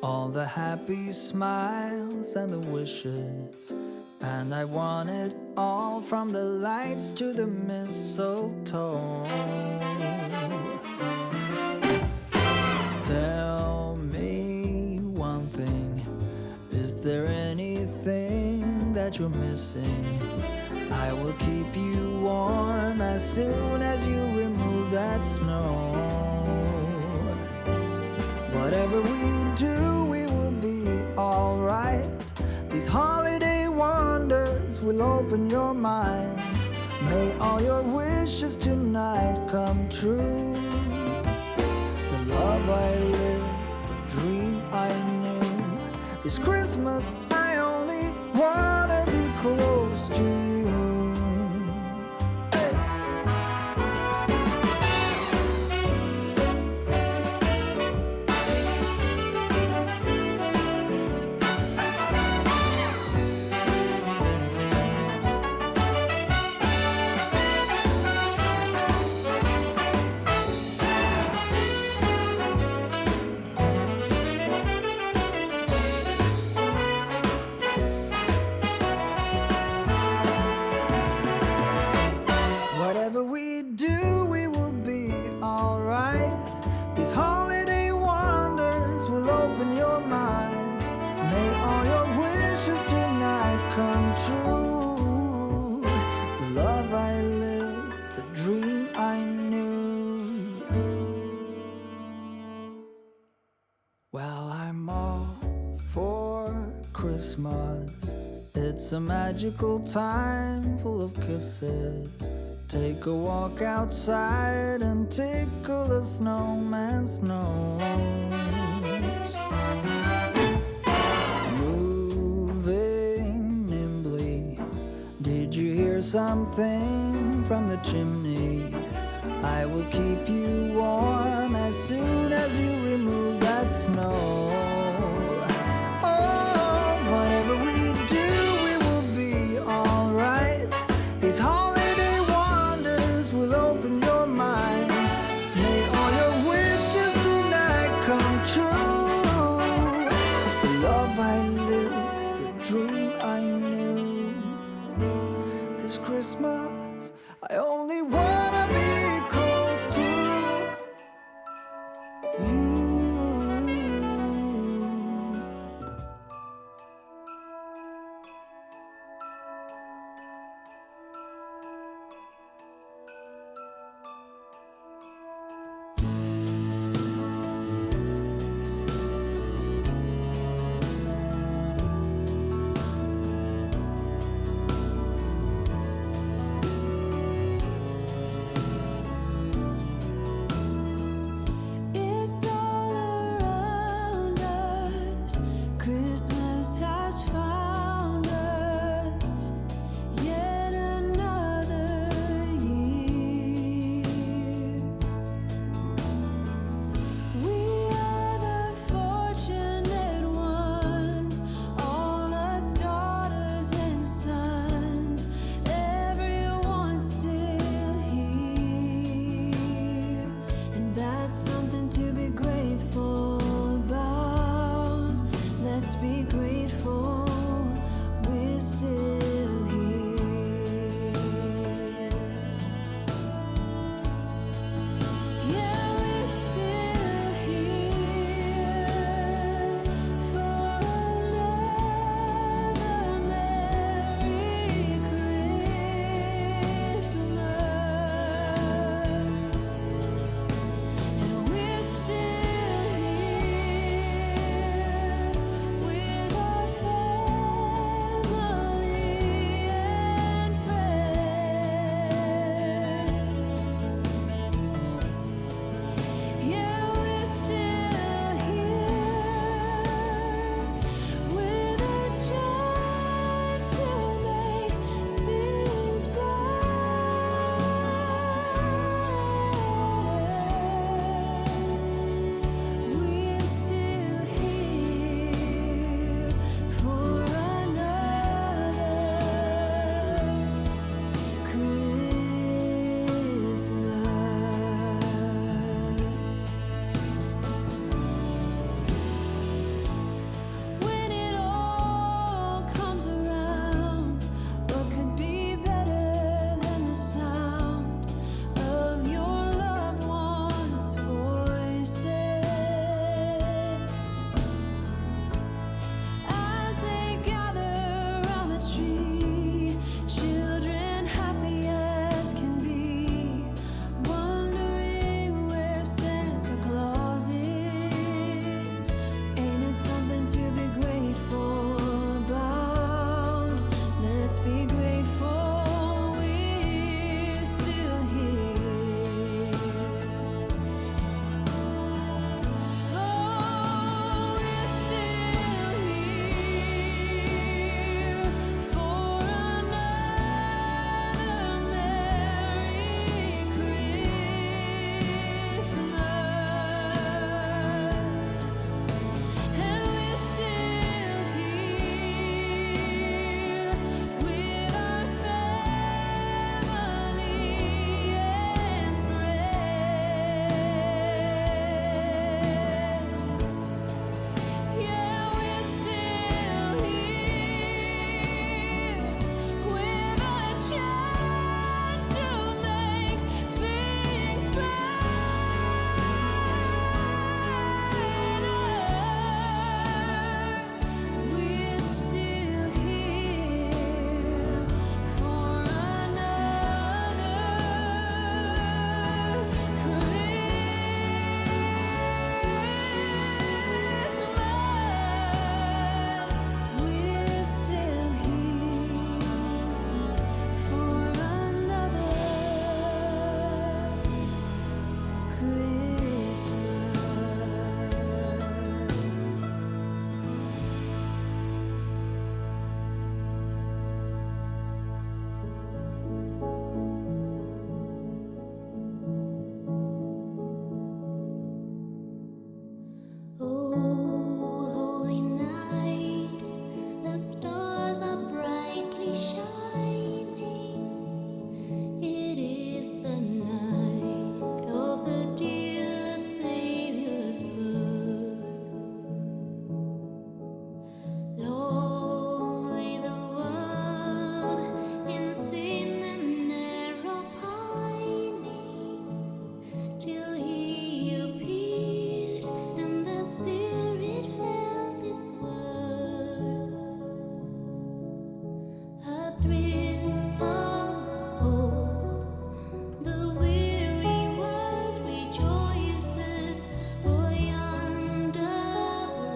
all the happy smiles and the wishes. And I want it all, from the lights to the mistletoe. Tell me one thing, is there anything that you're missing? I will keep you warm as soon as you remove that snow. Whatever we do, we will be alright. These holiday wonders will open your mind. May all your wishes tonight come true. The love I lived, the dream I knew. This Christmas I only wanna be close to you. Whatever we do, we will be alright. These holiday wonders will open your mind. May all your wishes tonight come true. The love I lived, the dream I knew. Well, I'm all for Christmas. It's a magical time full of kisses. Take a walk outside and tickle the snowman's nose. Moving nimbly, did you hear something from the chimney? I will keep you warm as soon as you remove that snow. Oh, whatever we do, we will be alright. These holiday wonders will open your mind. May all your wishes tonight come true. The love I lived, the dream I knew. This Christmas I only wanna be close to you.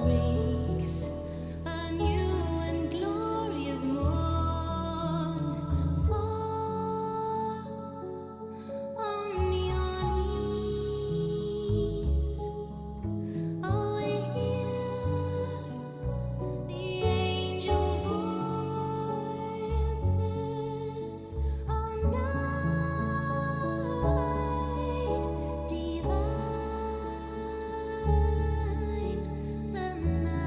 breaks, a new and glorious morn. Fall on your knees. Oh, hear the angel voices all night divine, the night.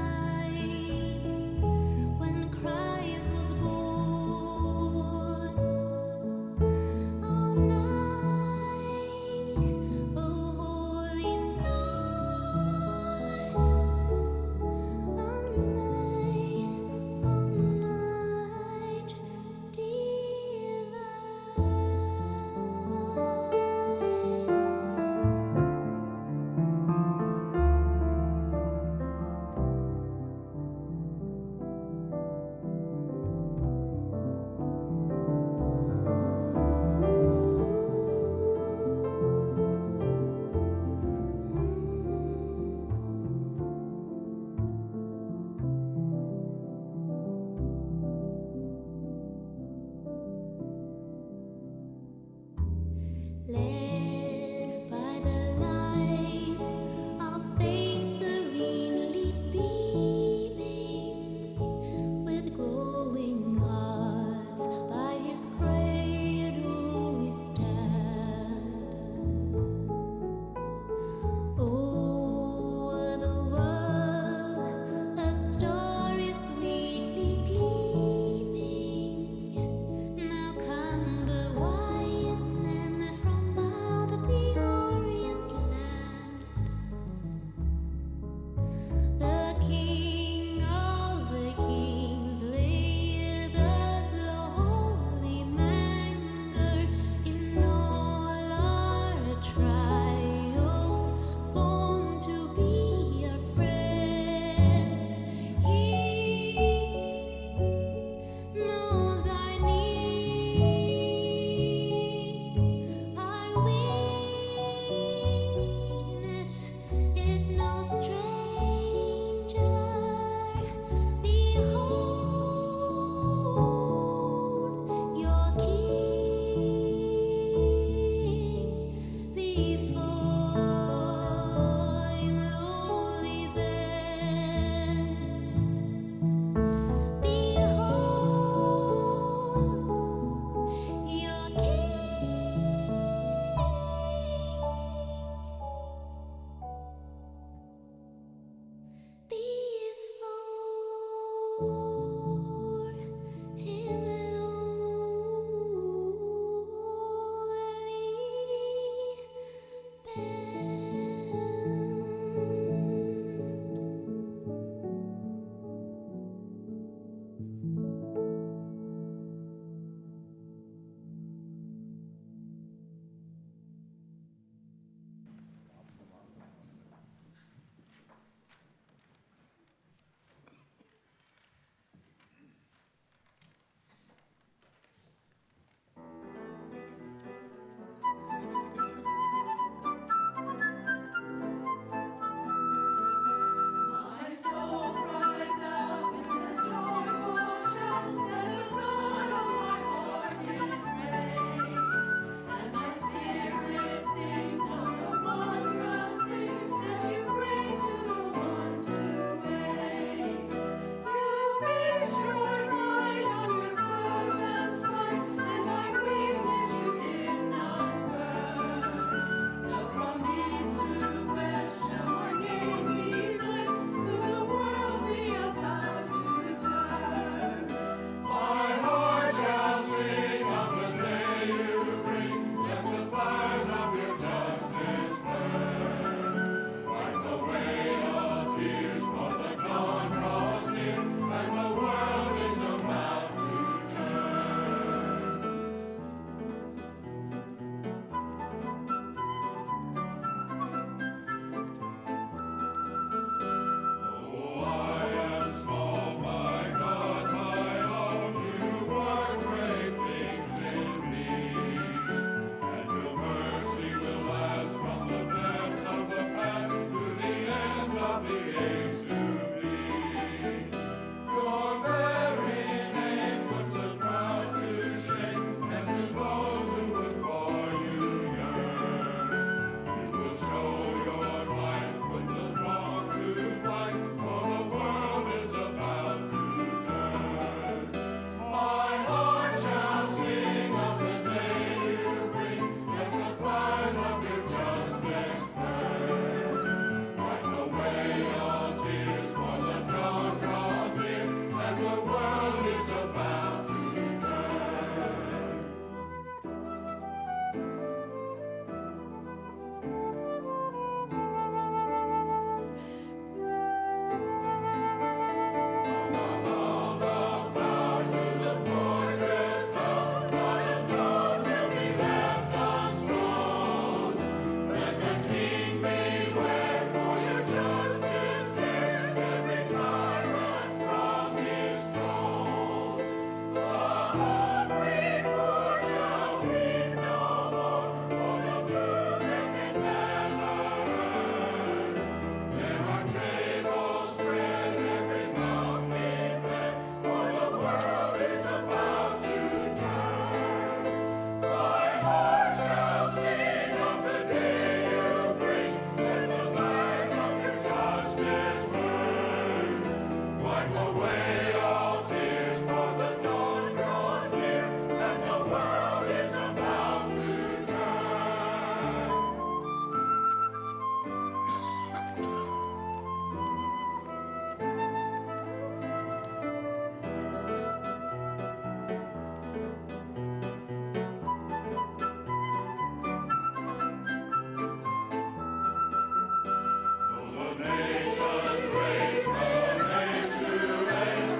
away all tears, for the dawn grows near, and the world is about to turn. Though the nations rage from age to age,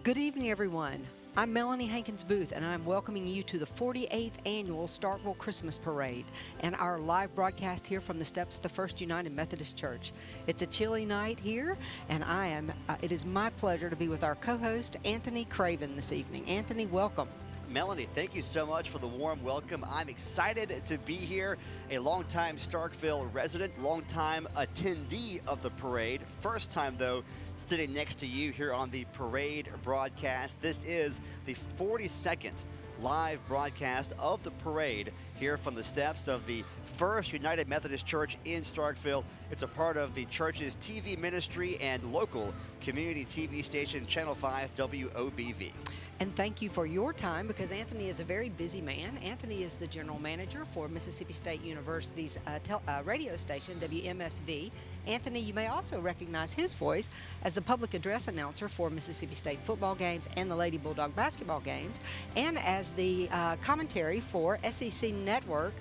Good evening, everyone. I'm Melanie Hankins Booth, and I'm welcoming you to the 48th Annual Starkville Christmas Parade and our live broadcast here from the steps of the First United Methodist Church. It's a chilly night here, and it is my pleasure to be with our co-host, Anthony Craven, this evening. Anthony, welcome. Melanie, thank you so much for the warm welcome. I'm excited to be here, a longtime Starkville resident, longtime attendee of the parade. First time, though, sitting next to you here on the parade broadcast. This is the 42nd live broadcast of the parade here from the steps of the First United Methodist Church in Starkville. It's a part of the church's TV ministry and local community TV station, Channel 5 WOBV. And thank you for your time, because Anthony is a very busy man. Anthony is the general manager for Mississippi State University's radio station, WMSV. Anthony, you may also recognize his voice as the public address announcer for Mississippi State football games and the Lady Bulldog basketball games, and as the commentary for SEC Network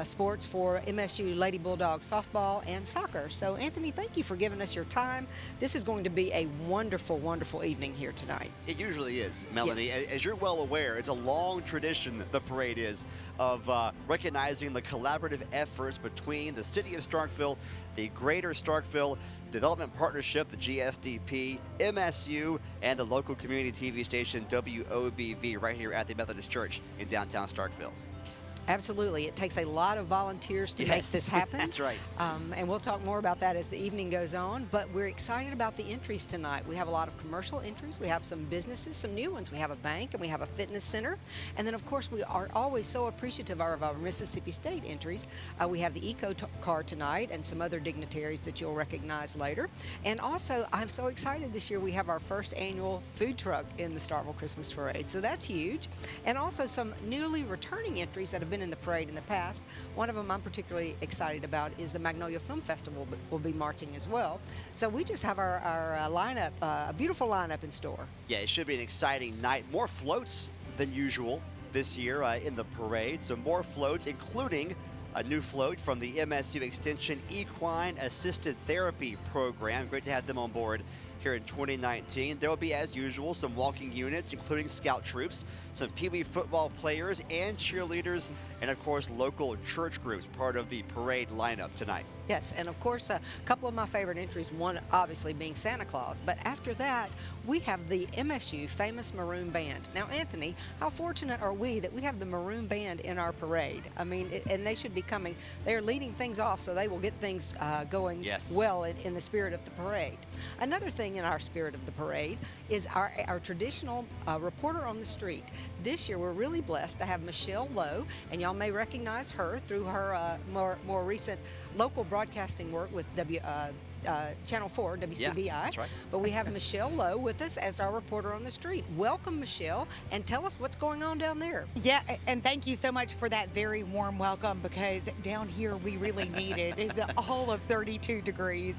sports for MSU Lady Bulldog softball and soccer. So, Anthony, thank you for giving us your time. This is going to be a wonderful, wonderful evening here tonight. It usually is, Melanie. Yes. As you're well aware, it's a long tradition, the parade is, of recognizing the collaborative efforts between the city of Starkville, the Greater Starkville Development Partnership, the GSDP, MSU, and the local community TV station WOBV right here at the Methodist Church in downtown Starkville. Absolutely. It takes a lot of volunteers to make this happen. That's right. And we'll talk more about that as the evening goes on. But we're excited about the entries tonight. We have a lot of commercial entries. We have some businesses, some new ones. We have a bank and we have a fitness center. And then, of course, we are always so appreciative of our Mississippi State entries. We have the Eco car tonight and some other dignitaries that you'll recognize later. And also, I'm so excited this year we have our first annual food truck in the Starkville Christmas Parade. So that's huge. And also some newly returning entries that have been in the parade in the past. One of them I'm particularly excited about is the Magnolia Film Festival will be marching as well. So we just have our lineup, a beautiful lineup in store. Yeah, it should be an exciting night. More floats than usual this year in the parade. So more floats, including a new float from the MSU Extension Equine Assisted Therapy Program. Great to have them on board here in 2019. There will be, as usual, some walking units, including scout troops, some Pee Wee football players and cheerleaders, and of course, local church groups, part of the parade lineup tonight. Yes, and of course, a couple of my favorite entries, one obviously being Santa Claus, but after that, we have the MSU Famous Maroon Band. Now, Anthony, how fortunate are we that we have the Maroon Band in our parade? I mean, and they should be coming, they're leading things off, so they will get things going well in the spirit of the parade. Another thing in our spirit of the parade is our traditional reporter on the street. This year, we're really blessed to have Michelle Lowe, and y'all may recognize her through her more recent local broadcasting work with Channel 4, WCBI. Yeah, that's right. But we have Michelle Lowe with us as our reporter on the street. Welcome, Michelle, and tell us what's going on down there. Yeah, and thank you so much for that very warm welcome, because down here we really need it. It's all of 32 degrees.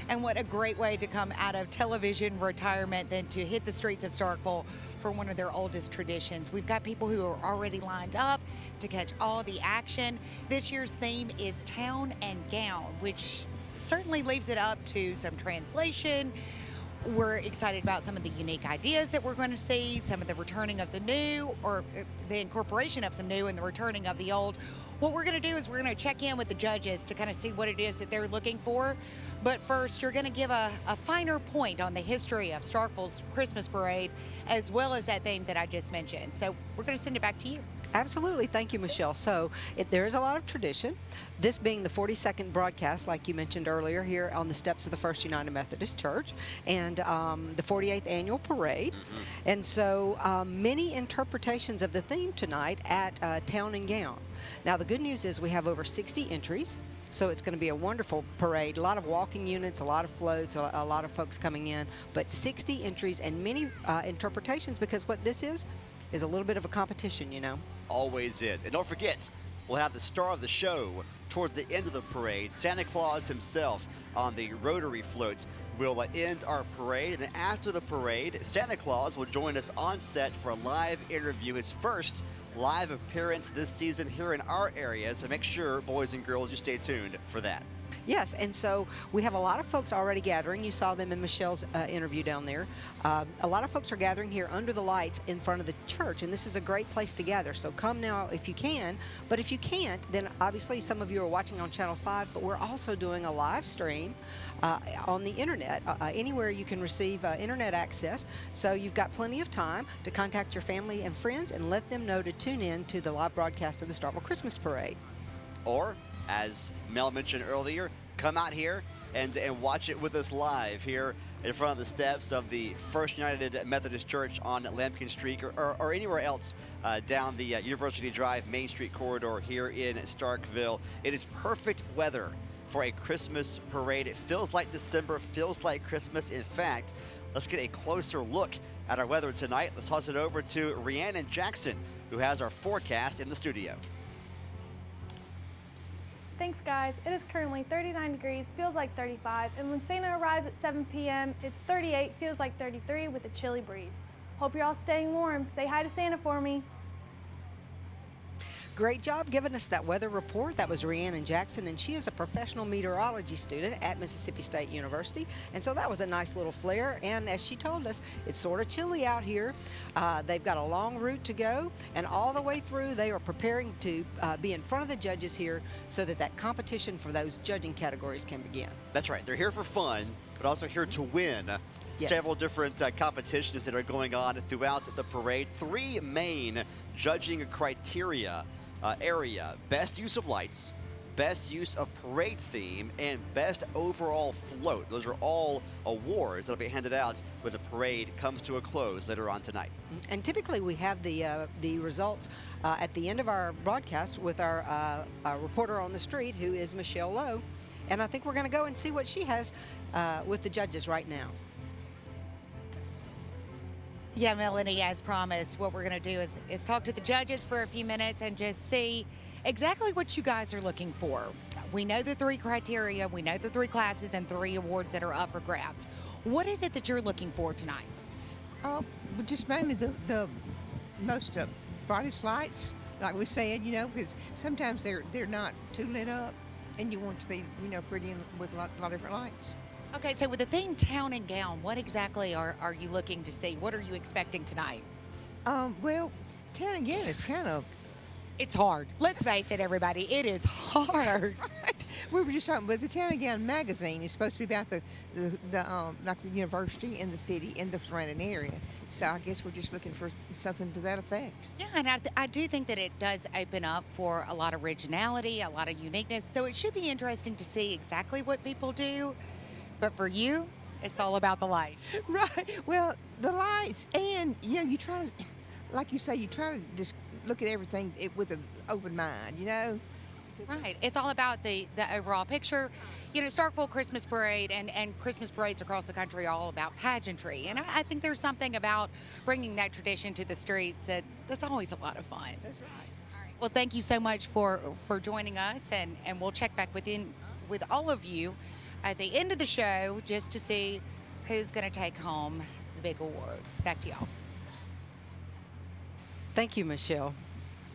And what a great way to come out of television retirement than to hit the streets of Starkville for one of their oldest traditions. We've got people who are already lined up to catch all the action. This year's theme is Town and Gown, which certainly leaves it up to some translation. We're excited about some of the unique ideas that we're going to see, some of the returning of the new, or the incorporation of some new and the returning of the old. What we're going to do is we're going to check in with the judges to kind of see what it is that they're looking for. But first, you're going to give a finer point on the history of Starkville's Christmas Parade, as well as that theme that I just mentioned. So we're going to send it back to you. Absolutely. Thank you, Michelle. So there is a lot of tradition, this being the 42nd broadcast, like you mentioned earlier, here on the steps of the First United Methodist Church, and the 48th Annual Parade. Mm-hmm. And so many interpretations of the theme tonight at Town and Gown. Now, the good news is we have over 60 entries. So it's going to be a wonderful parade, a lot of walking units, a lot of floats, a lot of folks coming in, but 60 entries and many interpretations, because what this is a little bit of a competition, you know. Always is. And don't forget, we'll have the star of the show towards the end of the parade. Santa Claus himself on the rotary float will end our parade. And then after the parade, Santa Claus will join us on set for a live interview, his first live appearance this season here in our area. So make sure, boys and girls, you stay tuned for that. Yes, and so we have a lot of folks already gathering. You saw them in Michelle's interview down there. A lot of folks are gathering here under the lights in front of the church, and this is a great place to gather. So come now if you can. But if you can't, then obviously some of you are watching on Channel 5, but we're also doing a live stream on the internet, anywhere you can receive internet access. So you've got plenty of time to contact your family and friends and let them know to tune in to the live broadcast of the Starkville Christmas Parade. Or, as Mel mentioned earlier, come out here and watch it with us live here in front of the steps of the First United Methodist Church on Lambkin Street or anywhere else down the University Drive Main Street corridor here in Starkville. It is perfect weather for a Christmas parade. It feels like December, feels like Christmas. In fact, let's get a closer look at our weather tonight. Let's toss it over to Rhiannon Jackson, who has our forecast in the studio. Thanks, guys. It is currently 39 degrees, feels like 35, and when Santa arrives at 7 p.m., it's 38, feels like 33 with a chilly breeze. Hope you're all staying warm. Say hi to Santa for me. Great job giving us that weather report. That was Rhiannon Jackson, and she is a professional meteorology student at Mississippi State University. And so that was a nice little flare. And as she told us, it's sort of chilly out here. They've got a long route to go, and all the way through, they are preparing to be in front of the judges here so that that competition for those judging categories can begin. That's right. They're here for fun, but also here to win. Yes. Several different competitions that are going on throughout the parade. Three main judging criteria area: best use of lights, best use of parade theme, and best overall float. Those are all awards that will be handed out when the parade comes to a close later on tonight. And typically we have the results at the end of our broadcast with our reporter on the street, who is Michelle Lowe. And I think we're going to go and see what she has with the judges right now. Yeah, Melanie, as promised, what we're going to do is talk to the judges for a few minutes and just see exactly what you guys are looking for. We know the three criteria, we know the three classes and three awards that are up for grabs. What is it that you're looking for tonight? Well, just mainly the most brightest lights, like we said, because sometimes they're not too lit up, and you want it to be, pretty with a lot of different lights. Okay, so with the theme Town and Gown, what exactly are you looking to see? What are you expecting tonight? Well, Town and Gown is kind of It's hard. Let's face it, everybody. It is hard. We were just talking, but the Town and Gown magazine is supposed to be about the like the university and the city and the surrounding area. So I guess we're just looking for something to that effect. Yeah, and I do think that it does open up for a lot of originality, a lot of uniqueness. So it should be interesting to see exactly what people do. But for you, it's all about the light. Right. Well, the lights, and you try to, like you say, you try to just look at everything with an open mind. Right. It's all about the overall picture. Starkville Christmas Parade and Christmas parades across the country are all about pageantry. And I think there's something about bringing that tradition to the streets that's always a lot of fun. That's right. All right. Well, thank you so much for joining us, and we'll check back with all of you at the end of the show just to see who's going to take home the big awards. Back to y'all. Thank you, Michelle.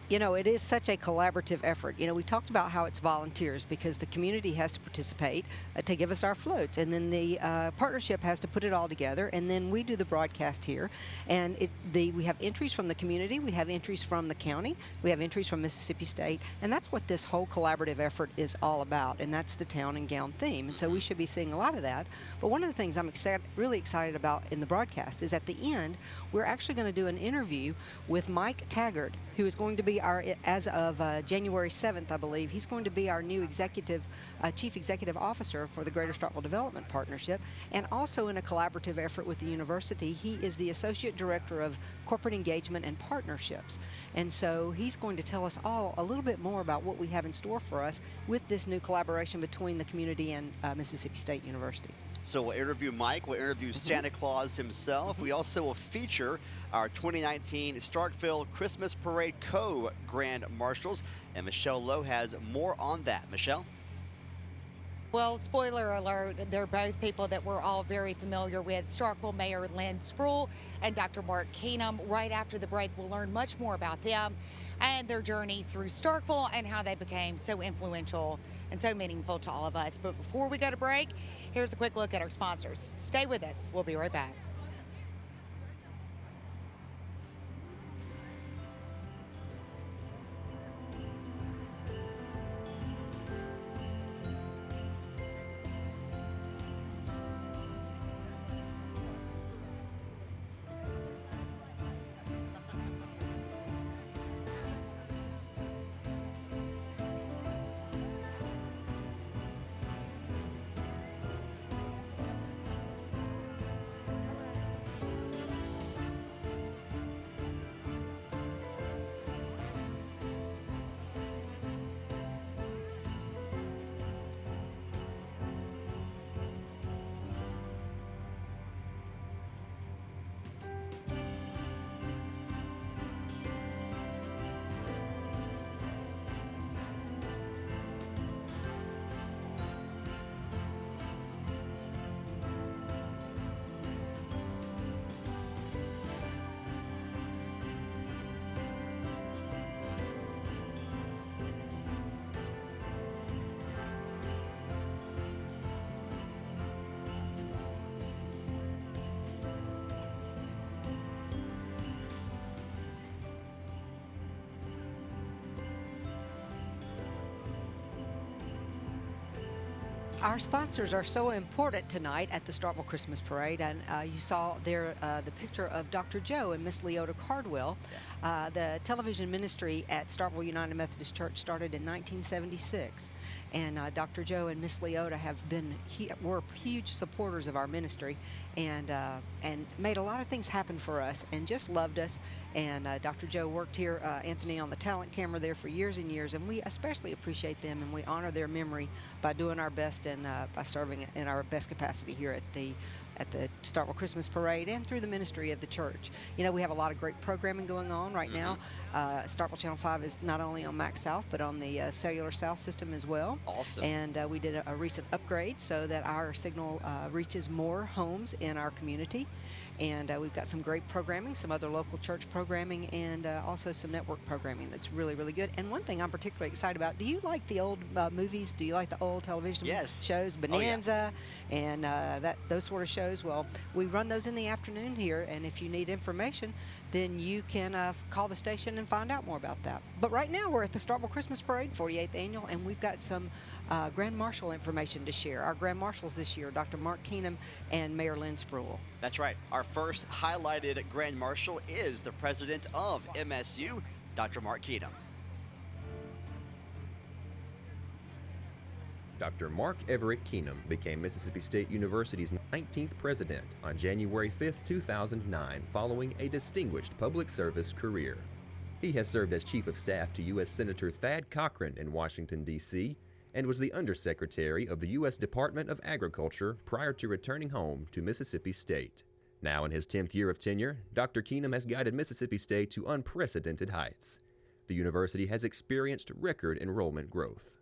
It is such a collaborative effort. We talked about how it's volunteers because the community has to participate to give us our floats, and then the partnership has to put it all together, and then we do the broadcast here. And we have entries from the community, we have entries from the county, we have entries from Mississippi State, and that's what this whole collaborative effort is all about, and that's the Town and Gown theme. And so we should be seeing a lot of that. But one of the things I'm really excited about in the broadcast is at the end, we're actually going to do an interview with Mike Taggart, who is going to be as of January 7th, I believe, he's going to be our new chief executive officer for the Greater Starkville Development Partnership, and also in a collaborative effort with the university, he is the associate director of corporate engagement and partnerships. And so he's going to tell us all a little bit more about what we have in store for us with this new collaboration between the community and Mississippi State University. So we'll interview Mike, we'll interview Santa Claus himself. We also will feature our 2019 Starkville Christmas Parade Co-Grand Marshals, and Michelle Lowe has more on that. Michelle? Well, spoiler alert, they're both people that we're all very familiar with. Starkville Mayor Lynn Spruill and Dr. Mark Keenum. Right after the break, we'll learn much more about them and their journey through Starkville and how they became so influential and so meaningful to all of us. But before we go to break, here's a quick look at our sponsors. Stay with us. We'll be right back. Our sponsors are so important tonight at the Starkville Christmas Parade, and you saw there the picture of Dr. Joe and Miss Leota Cardwell. The television ministry at Starkville United Methodist Church started in 1976, and Dr. Joe and Miss Leota were huge supporters of our ministry, and made a lot of things happen for us, and just loved us. And Dr. Joe worked here, Anthony, on the talent camera there for years and years, and we especially appreciate them, and we honor their memory by doing our best and by serving in our best capacity here at the Starkville Christmas Parade and through the ministry of the church. You know, we have a lot of great programming going on right now. Starkville Channel 5 is not only on Max South, but on the Cellular South system as well. Awesome. And we did a recent upgrade so that our signal reaches more homes in our community. And we've got some great programming, some other local church programming, and also some network programming that's really, really good. And one thing I'm particularly excited about, do you like the old movies? Do you like the old television shows, Bonanza, and those sort of shows? Well, we run those in the afternoon here, and if you need information, then you can call the station and find out more about that. But right now, we're at the Starkville Christmas Parade, 48th Annual, and we've got some Grand Marshal information to share. Our Grand Marshals this year, Dr. Mark Keenum and Mayor Lynn Spruill. That's right. Our first highlighted Grand Marshal is the president of MSU, Dr. Mark Keenum. Dr. Mark Everett Keenum became Mississippi State University's 19th president on January 5, 2009, following a distinguished public service career. He has served as Chief of Staff to U.S. Senator Thad Cochran in Washington, D.C., and was the Undersecretary of the U.S. Department of Agriculture prior to returning home to Mississippi State. Now in his 10th year of tenure, Dr. Keenum has guided Mississippi State to unprecedented heights. The university has experienced record enrollment growth.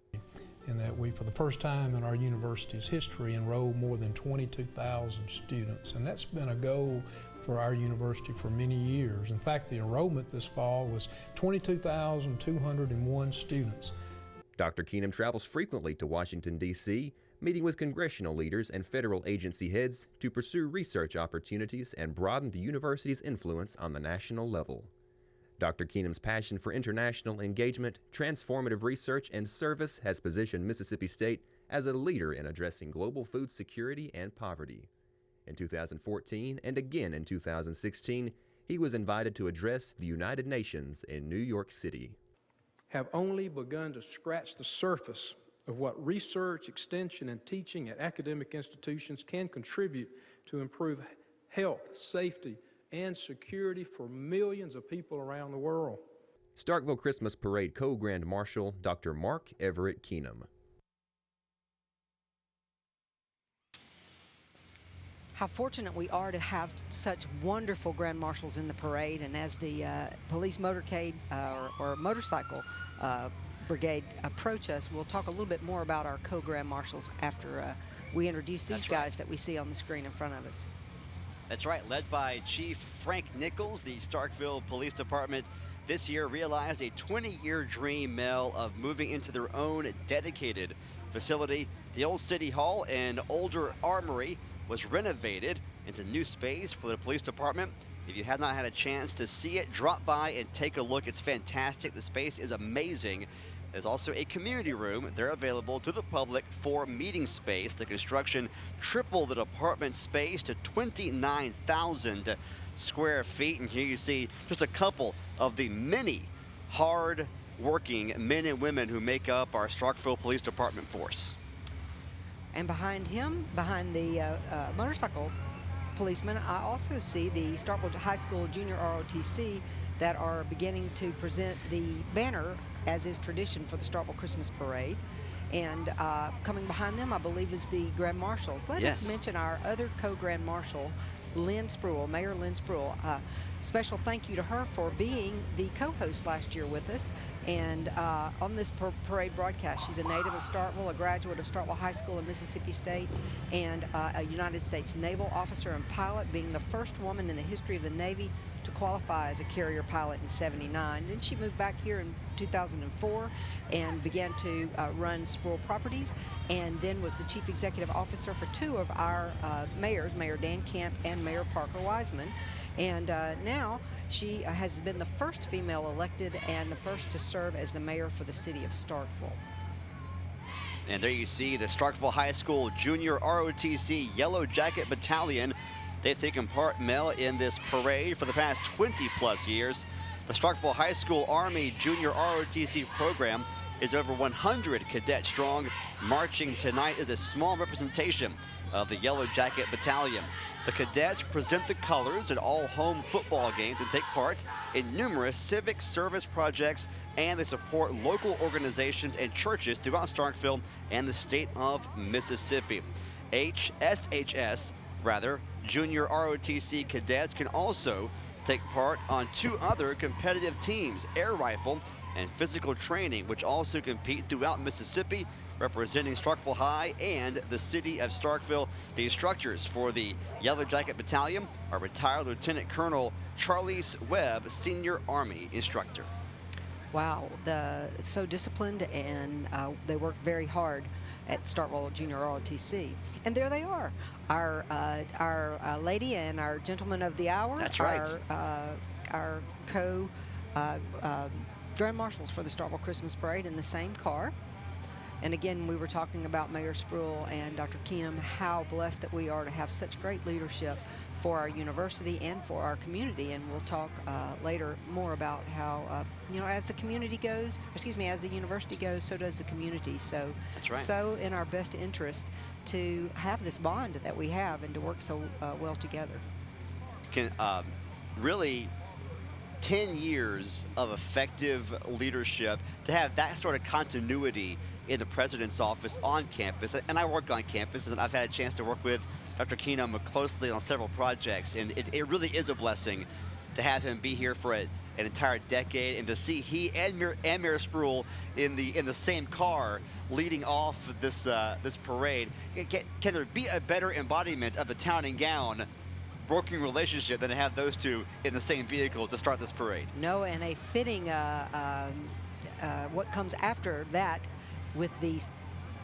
In that we, for the first time in our university's history, enrolled more than 22,000 students. And that's been a goal for our university for many years. In fact, the enrollment this fall was 22,201 students. Dr. Keenum travels frequently to Washington, D.C., meeting with congressional leaders and federal agency heads to pursue research opportunities and broaden the university's influence on the national level. Dr. Keenum's passion for international engagement, transformative research, and service has positioned Mississippi State as a leader in addressing global food security and poverty. In 2014 and again in 2016, he was invited to address the United Nations in New York City. Have only begun to scratch the surface of what research, extension, and teaching at academic institutions can contribute to improve health, safety, and security for millions of people around the world. Starkville Christmas Parade Co-Grand Marshal Dr. Mark Everett Keenum. How fortunate we are to have such wonderful Grand Marshals in the parade, and as the police motorcade or motorcycle brigade approach us, we'll talk a little bit more about our co-grand marshals after we introduce these That's right. guys that we see on the screen in front of us. That's right, led by Chief Frank Nichols, the Starkville Police Department this year realized a 20-year dream, Mel, of moving into their own dedicated facility. The old City Hall and older armory was renovated into new space for the police department. If you have not had a chance to see it, drop by and take a look. It's fantastic. The space is amazing. There's also a community room. They're available to the public for meeting space. The construction tripled the department's space to 29,000 square feet. And here you see just a couple of the many hard-working men and women who make up our Starkville Police Department force. And behind him, behind the motorcycle policeman, I also see the Starkville High School Junior ROTC that are beginning to present the banner, as is tradition, for the Starkville Christmas Parade. And coming behind them, I believe, is the Grand Marshals. Let us mention our other co-Grand Marshal, Lynn Spruill, Mayor Lynn Spruill. Special thank you to her for being the co-host last year with us. And on this parade broadcast, she's a native of Starkville, a graduate of Starkville High School in Mississippi State, and a United States naval officer and pilot, being the first woman in the history of the Navy to qualify as a carrier pilot in '79. Then she moved back here in 2004 and began to run Spruill Properties, and then was the chief executive officer for two of our mayors, Mayor Dan Camp and Mayor Parker Wiseman. And now she has been the first female elected and the first to serve as the mayor for the city of Starkville. And there you see the Starkville High School Junior ROTC Yellow Jacket Battalion. They've taken part, Mel, in this parade for the past 20-plus years. The Starkville High School Army Junior ROTC program is over 100 cadets strong. Marching tonight is a small representation of the Yellow Jacket Battalion. The cadets present the colors at all home football games and take part in numerous civic service projects, and they support local organizations and churches throughout Starkville and the state of Mississippi. Junior ROTC cadets can also take part on two other competitive teams, air rifle and physical training, which also compete throughout Mississippi, representing Starkville High and the city of Starkville. The instructors for the Yellow Jacket Battalion are retired Lieutenant Colonel Charlize Webb, Senior Army instructor. Wow, so disciplined, and they work very hard at Starkville Junior ROTC. And there they are, our lady and our gentleman of the hour. That's right. Our Grand Marshals for the Starkville Christmas Parade in the same car. And again, we were talking about Mayor Spruill and Dr. Keenum, how blessed that we are to have such great leadership for our university and for our community. And we'll talk later more about how, as the community goes, as the university goes, so does the community. So, That's right. So in our best interest to have this bond that we have and to work so well together. Really 10 years of effective leadership, to have that sort of continuity in the president's office on campus. And I work on campus, and I've had a chance to work with Dr. Keenum closely on several projects, and it really is a blessing to have him be here for an entire decade, and to see he and Mayor Spruill in the same car leading off this parade. Can there be a better embodiment of the town and gown working relationship than to have those two in the same vehicle to start this parade? No, and a fitting what comes after that with the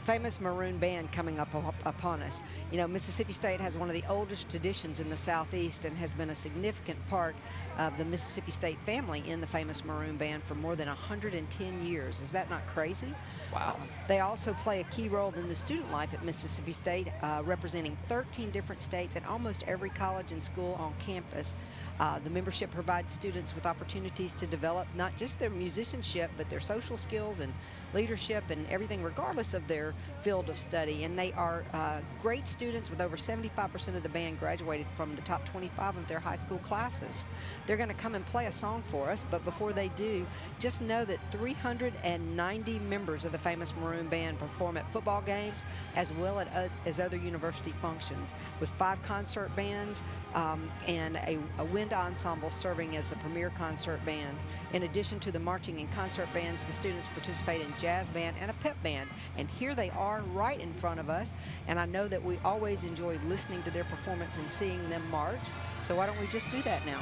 famous maroon band coming up upon us. Mississippi State has one of the oldest traditions in the Southeast and has been a significant part of the Mississippi State family in the famous maroon band for more than 110 years. Is that not crazy? Wow. They also play a key role in the student life at Mississippi State, representing 13 different states and almost every college and school on campus. The membership provides students with opportunities to develop not just their musicianship, but their social skills and leadership and everything, regardless of their field of study. And they are great students, with over 75% of the band graduated from the top 25 of their high school classes. They're going to come and play a song for us, but before they do, just know that 390 members of the famous maroon band perform at football games as well as other university functions, with 5 concert bands and a wind band ensemble serving as the premier concert band. In addition to the marching and concert bands, the students participate in jazz band and a pep band. And here they are right in front of us. And I know that we always enjoy listening to their performance and seeing them march. So why don't we just do that now?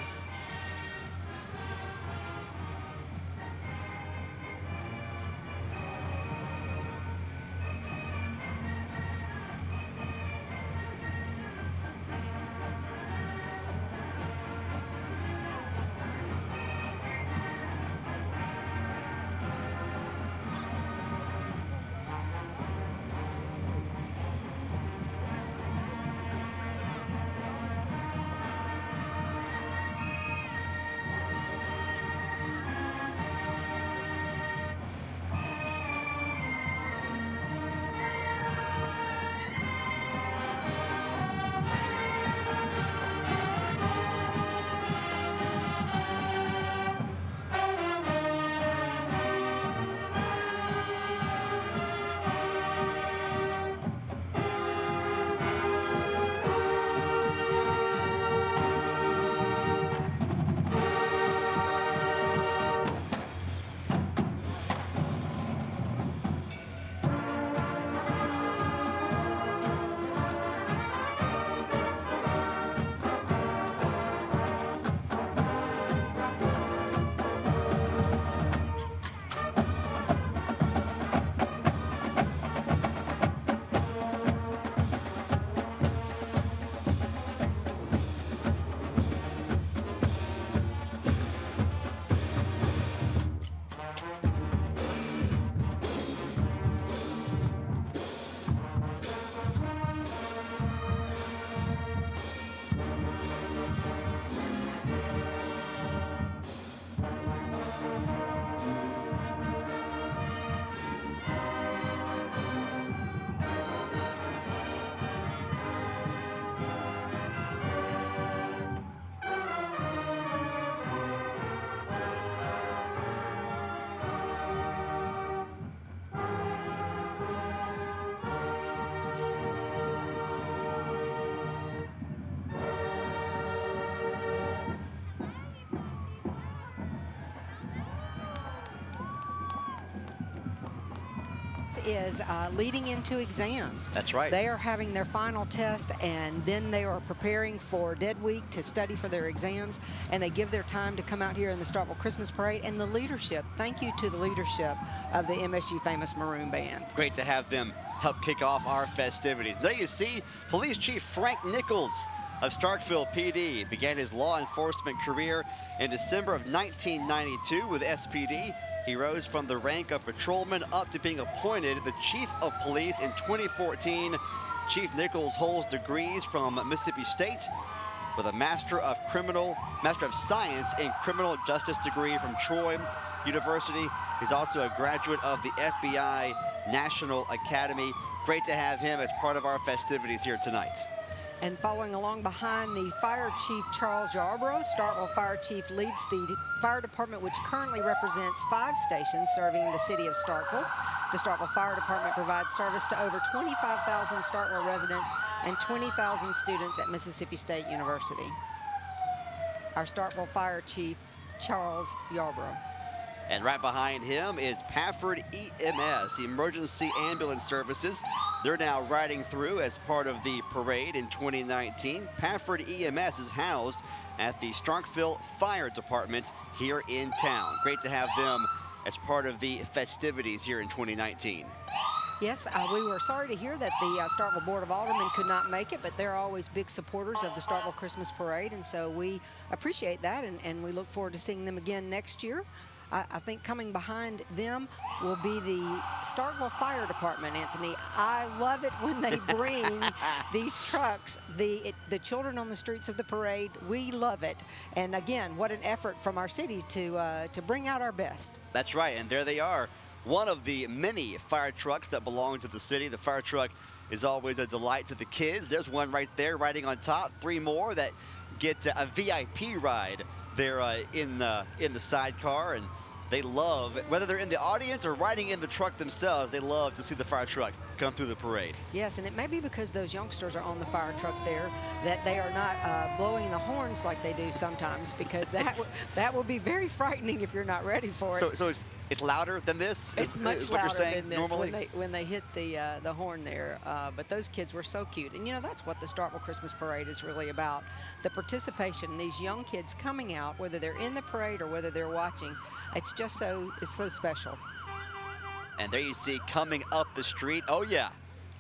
Is leading into exams. That's right. They are having their final test, and then they are preparing for Dead Week to study for their exams, and they give their time to come out here in the Starkville Christmas Parade. And the leadership, thank you to the leadership of the MSU Famous Maroon Band. Great to have them help kick off our festivities. There you see Police Chief Frank Nichols of Starkville PD began his law enforcement career in December of 1992 with SPD. He rose from the rank of patrolman up to being appointed the Chief of Police in 2014. Chief Nichols holds degrees from Mississippi State with a Master of Science in Criminal Justice degree from Troy University. He's also a graduate of the FBI National Academy. Great to have him as part of our festivities here tonight. And following along behind the Fire Chief Charles Yarborough, Starkville Fire Chief leads the fire department, which currently represents 5 stations serving the city of Starkville. The Starkville Fire Department provides service to over 25,000 Starkville residents and 20,000 students at Mississippi State University. Our Starkville Fire Chief, Charles Yarborough. And right behind him is Pafford EMS, Emergency Ambulance Services. They're now riding through as part of the parade in 2019. Pafford EMS is housed at the Starkville Fire Department here in town. Great to have them as part of the festivities here in 2019. Yes, we were sorry to hear that the Starkville Board of Aldermen could not make it, but they're always big supporters of the Starkville Christmas Parade, and so we appreciate that, and we look forward to seeing them again next year. I think coming behind them will be the Starkville Fire Department, Anthony. I love it when they bring these trucks, the children on the streets of the parade. We love it. And again, what an effort from our city to bring out our best. That's right, and there they are. One of the many fire trucks that belong to the city. The fire truck is always a delight to the kids. There's one right there riding on top. 3 more that get a VIP ride there in the sidecar, and They love, whether they're in the audience or riding in the truck themselves, they love to see the fire truck come through the parade. Yes, and it may be because those youngsters are on the fire truck there that they are not blowing the horns like they do sometimes, because that will be very frightening if you're not ready for it. So it's louder than this? It's much is what you're louder saying than this normally? when they hit the horn there. But those kids were so cute, and you know that's what the Starkville Christmas Parade is really about: the participation. These young kids coming out, whether they're in the parade or whether they're watching. It's so special. And there you see coming up the street. Oh yeah,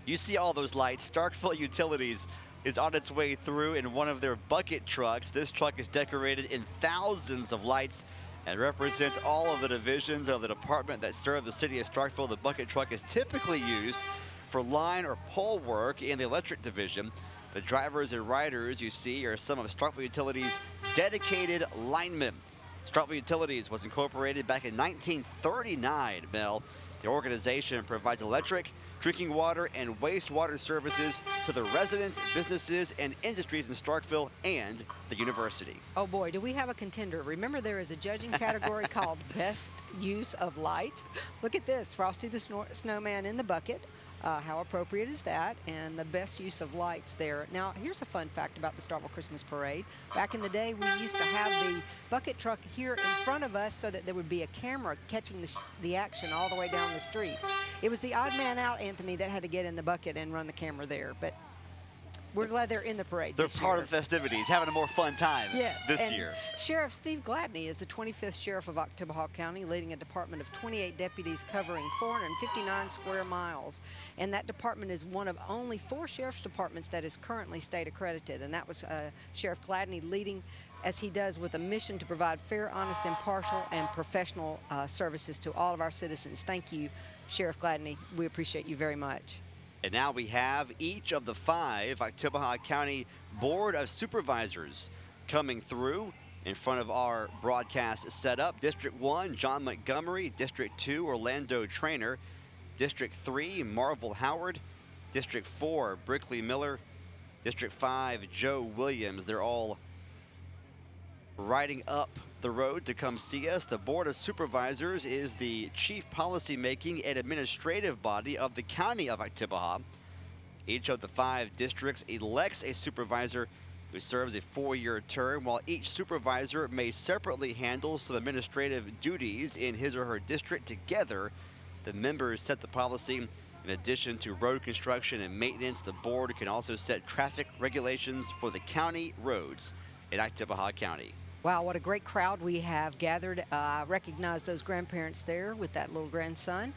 you see all those lights. Starkville Utilities is on its way through in one of their bucket trucks. This truck is decorated in thousands of lights and represents all of the divisions of the department that serve the city of Starkville. The bucket truck is typically used for line or pole work in the electric division. The drivers and riders you see are some of Starkville Utilities' dedicated linemen. Starkville Utilities was incorporated back in 1939, Mel. The organization provides electric, drinking water, and wastewater services to the residents, businesses, and industries in Starkville and the university. Oh boy, do we have a contender. Remember, there is a judging category called Best Use of Light. Look at this, Frosty the Snowman in the bucket. How appropriate is that? And the best use of lights there. Now, here's a fun fact about the Starkville Christmas Parade. Back in the day, we used to have the bucket truck here in front of us so that there would be a camera catching the action all the way down the street. It was the odd man out, Anthony, that had to get in the bucket and run the camera there. But we're glad they're in the parade They're this part year. of the festivities, having a more fun time this and year. Sheriff Steve Gladney is the 25th Sheriff of Oktibbeha County, leading a department of 28 deputies covering 459 square miles. And that department is one of only 4 sheriff's departments that is currently state accredited. And that was Sheriff Gladney leading, as he does, with a mission to provide fair, honest, impartial, and professional services to all of our citizens. Thank you, Sheriff Gladney. We appreciate you very much. And now we have each of the 5 Oktibbeha County Board of Supervisors coming through in front of our broadcast setup. District 1, John Montgomery. District 2, Orlando Trainer. District 3, Marvel Howard. District 4, Brickley Miller. District 5, Joe Williams. They're all riding up the road to come see us. The Board of Supervisors is the chief policy-making and administrative body of the County of Oktibbeha. Each of the 5 districts elects a supervisor who serves a 4-year term, while each supervisor may separately handle some administrative duties in his or her district. Together, the members set the policy. In addition to road construction and maintenance, the board can also set traffic regulations for the county roads in Oktibbeha County. Wow, what a great crowd we have gathered. I recognize those grandparents there with that little grandson.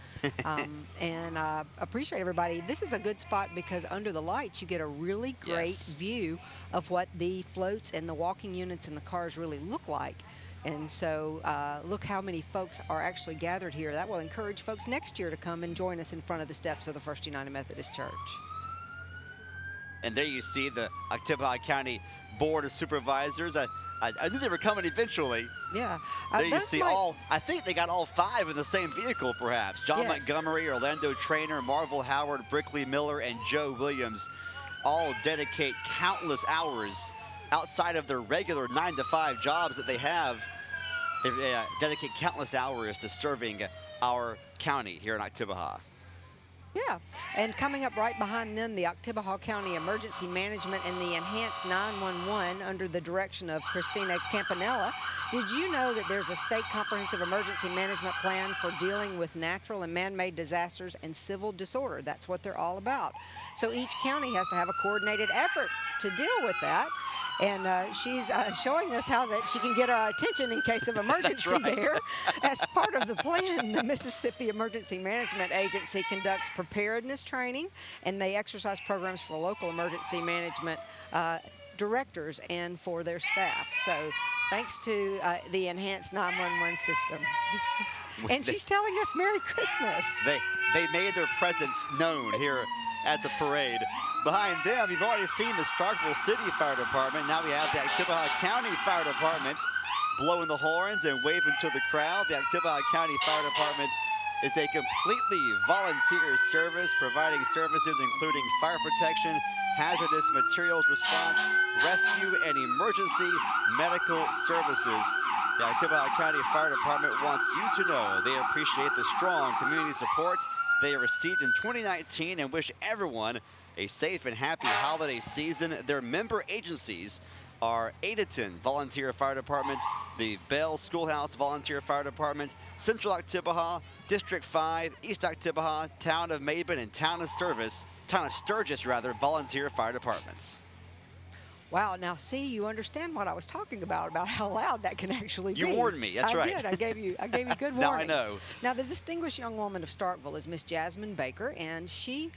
And appreciate everybody. This is a good spot because under the lights you get a really great view of what the floats and the walking units and the cars really look like. And so look how many folks are actually gathered here. That will encourage folks next year to come and join us in front of the steps of the First United Methodist Church. And there you see the Oktibbeha County Board of Supervisors. I knew they were coming eventually. Yeah. There you see all, I think they got all 5 in the same vehicle perhaps. John Yes. Montgomery, Orlando Trainer, Marvel Howard, Brickley Miller, and Joe Williams all dedicate countless hours outside of their regular 9-to-5 jobs that they have. They dedicate countless hours to serving our county here in Oktibbeha. Yeah, and coming up right behind them, the Oktibbeha County Emergency Management and the Enhanced 911 under the direction of Christina Campanella. Did you know that there's a state comprehensive emergency management plan for dealing with natural and man-made disasters and civil disorder? That's what they're all about. So each county has to have a coordinated effort to deal with that. And she's showing us how that she can get our attention in case of emergency there. As part of the plan, the Mississippi Emergency Management Agency conducts preparedness training, and they exercise programs for local emergency management directors and for their staff. So thanks to the enhanced 911 system. And she's telling us Merry Christmas. They made their presence known here at the parade. Behind them, you've already seen the Starkville City Fire Department. Now we have the Oktibbeha County Fire Department blowing the horns and waving to the crowd. The Oktibbeha County Fire Department is a completely volunteer service, providing services including fire protection, hazardous materials response, rescue, and emergency medical services. The Oktibbeha County Fire Department wants you to know they appreciate the strong community support they received in 2019 and wish everyone a safe and happy holiday season. Their member agencies are Adaton Volunteer Fire Department, the Bell Schoolhouse Volunteer Fire Department, Central Oktibbeha, District 5, East Oktibbeha, Town of Mabon, and Town of Sturgis Volunteer Fire Departments. Wow, now see, you understand what I was talking about how loud that can actually be. You warned me, that's right. I did, I gave you good warning. Now I know. Now the distinguished young woman of Starkville is Miss Jasmine Baker, and she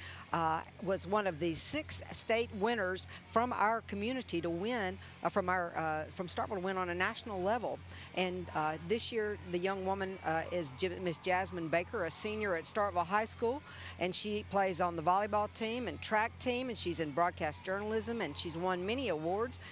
was one of the 6 state winners from our community to win, from Starkville to win on a national level. And this year, the young woman is Miss Jasmine Baker, a senior at Starkville High School, and she plays on the volleyball team and track team, and she's in broadcast journalism, and she's won many awards.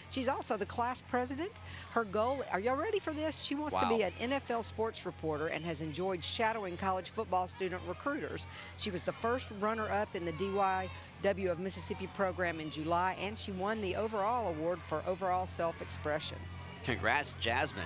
She's also the class president. Her goal, are y'all ready for this? She wants to be an NFL sports reporter and has enjoyed shadowing college football student recruiters. She was the first runner-up in the DYW of Mississippi program in July, and she won the overall award for overall self-expression. Congrats, Jasmine.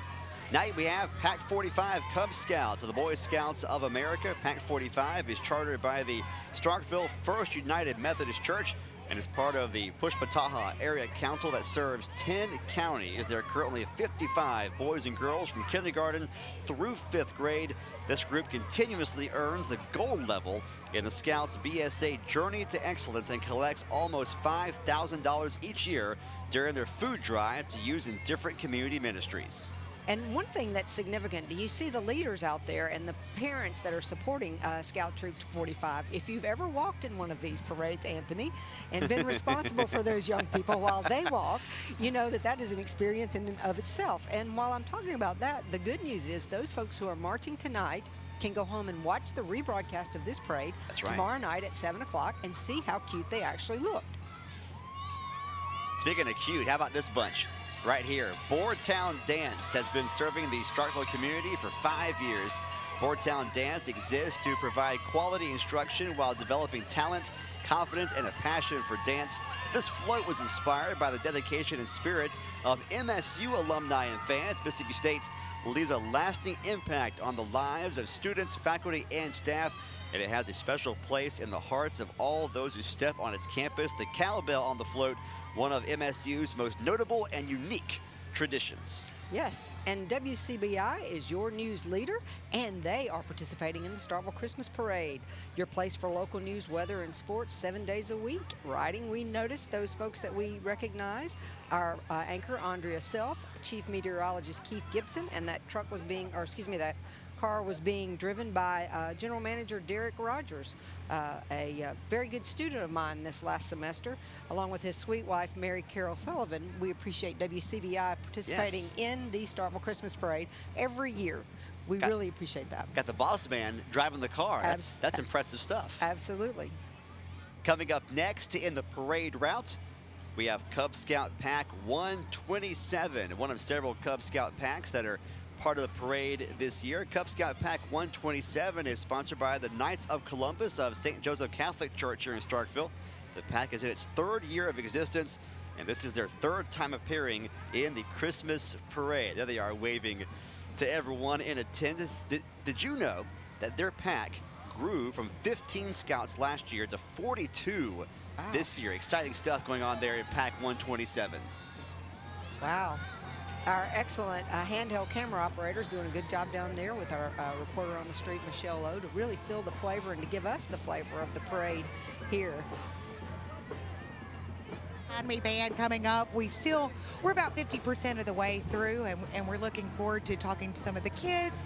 Now we have Pac 45 Cub Scouts of the Boy Scouts of America. Pac 45 is chartered by the Starkville First United Methodist Church and is part of the Pushpataha Area Council that serves 10 counties. There are currently 55 boys and girls from kindergarten through 5th grade. This group continuously earns the gold level in the Scouts BSA Journey to Excellence and collects almost $5,000 each year during their food drive to use in different community ministries. And one thing that's significant, do you see the leaders out there and the parents that are supporting Scout Troop 45? If you've ever walked in one of these parades, Anthony, and been responsible for those young people while they walk, you know that is an experience in and of itself. And while I'm talking about that, the good news is those folks who are marching tonight can go home and watch the rebroadcast of this parade tomorrow night at 7 o'clock and see how cute they actually looked. Speaking of cute, how about this bunch? Right here, Boardtown Dance has been serving the Starkville community for 5 years. Boardtown Dance exists to provide quality instruction while developing talent, confidence, and a passion for dance. This float was inspired by the dedication and spirit of MSU alumni and fans. Mississippi State leaves a lasting impact on the lives of students, faculty, and staff, and it has a special place in the hearts of all those who step on its campus. The cowbell on the float, one of MSU's most notable and unique traditions. Yes, and WCBI is your news leader, and they are participating in the Starkville Christmas Parade. Your place for local news, weather, and sports 7 days a week. Riding, we noticed those folks that we recognize. Our anchor, Andrea Self, Chief Meteorologist Keith Gibson, and that that car was being driven by General Manager Derek Rogers, a very good student of mine this last semester, along with his sweet wife, Mary Carol Sullivan. We appreciate WCBI participating in the Starkville Christmas Parade every year. We really appreciate that. Got the boss man driving the car. That's impressive stuff. Absolutely. Coming up next in the parade route, we have Cub Scout Pack 127, one of several Cub Scout packs that are part of the parade this year. Cub Scout Pack 127 is sponsored by the Knights of Columbus of St. Joseph Catholic Church here in Starkville. The pack is in its 3rd year of existence, and this is their 3rd time appearing in the Christmas parade. There they are waving to everyone in attendance. Did you know that their pack grew from 15 scouts last year to 42 this year? Exciting stuff going on there in Pack 127. Wow. Our excellent handheld camera operator is doing a good job down there with our reporter on the street, Michelle Lowe, to really fill the flavor and to give us the flavor of the parade here. Academy Band coming up. We're about 50% of the way through, and we're looking forward to talking to some of the kids,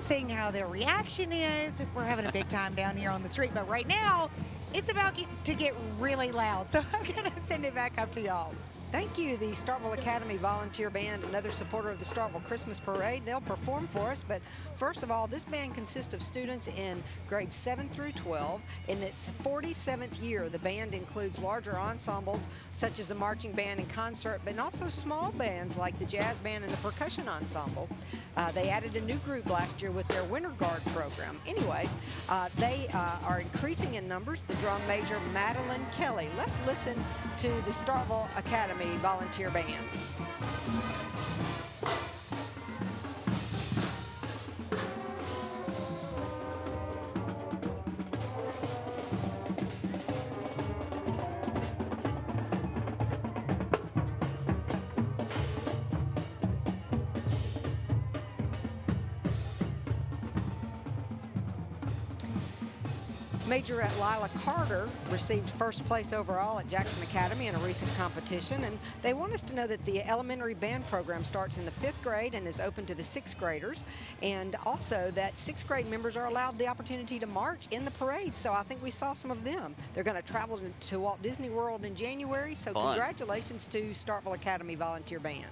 seeing how their reaction is. We're having a big time down here on the street, but right now, it's about to get really loud, so I'm going to send it back up to y'all. Thank you, the Starkville Academy Volunteer Band, another supporter of the Starkville Christmas Parade. They'll perform for us, but first of all, this band consists of students in grades 7 through 12. In its 47th year, the band includes larger ensembles such as the marching band and concert, but also small bands like the jazz band and the percussion ensemble. They added a new group last year with their Winter Guard program. Anyway, they are increasing in numbers. The drum major, Madeline Kelly. Let's listen to the Starkville Academy Volunteer Band. Majorette Lila Carter received first place overall at Jackson Academy in a recent competition, and they want us to know that the elementary band program starts in the 5th grade and is open to the 6th graders, and also that 6th grade members are allowed the opportunity to march in the parade, so I think we saw some of them. They're going to travel to Walt Disney World in January, so Fun. congratulations to Starkville Academy Volunteer Band.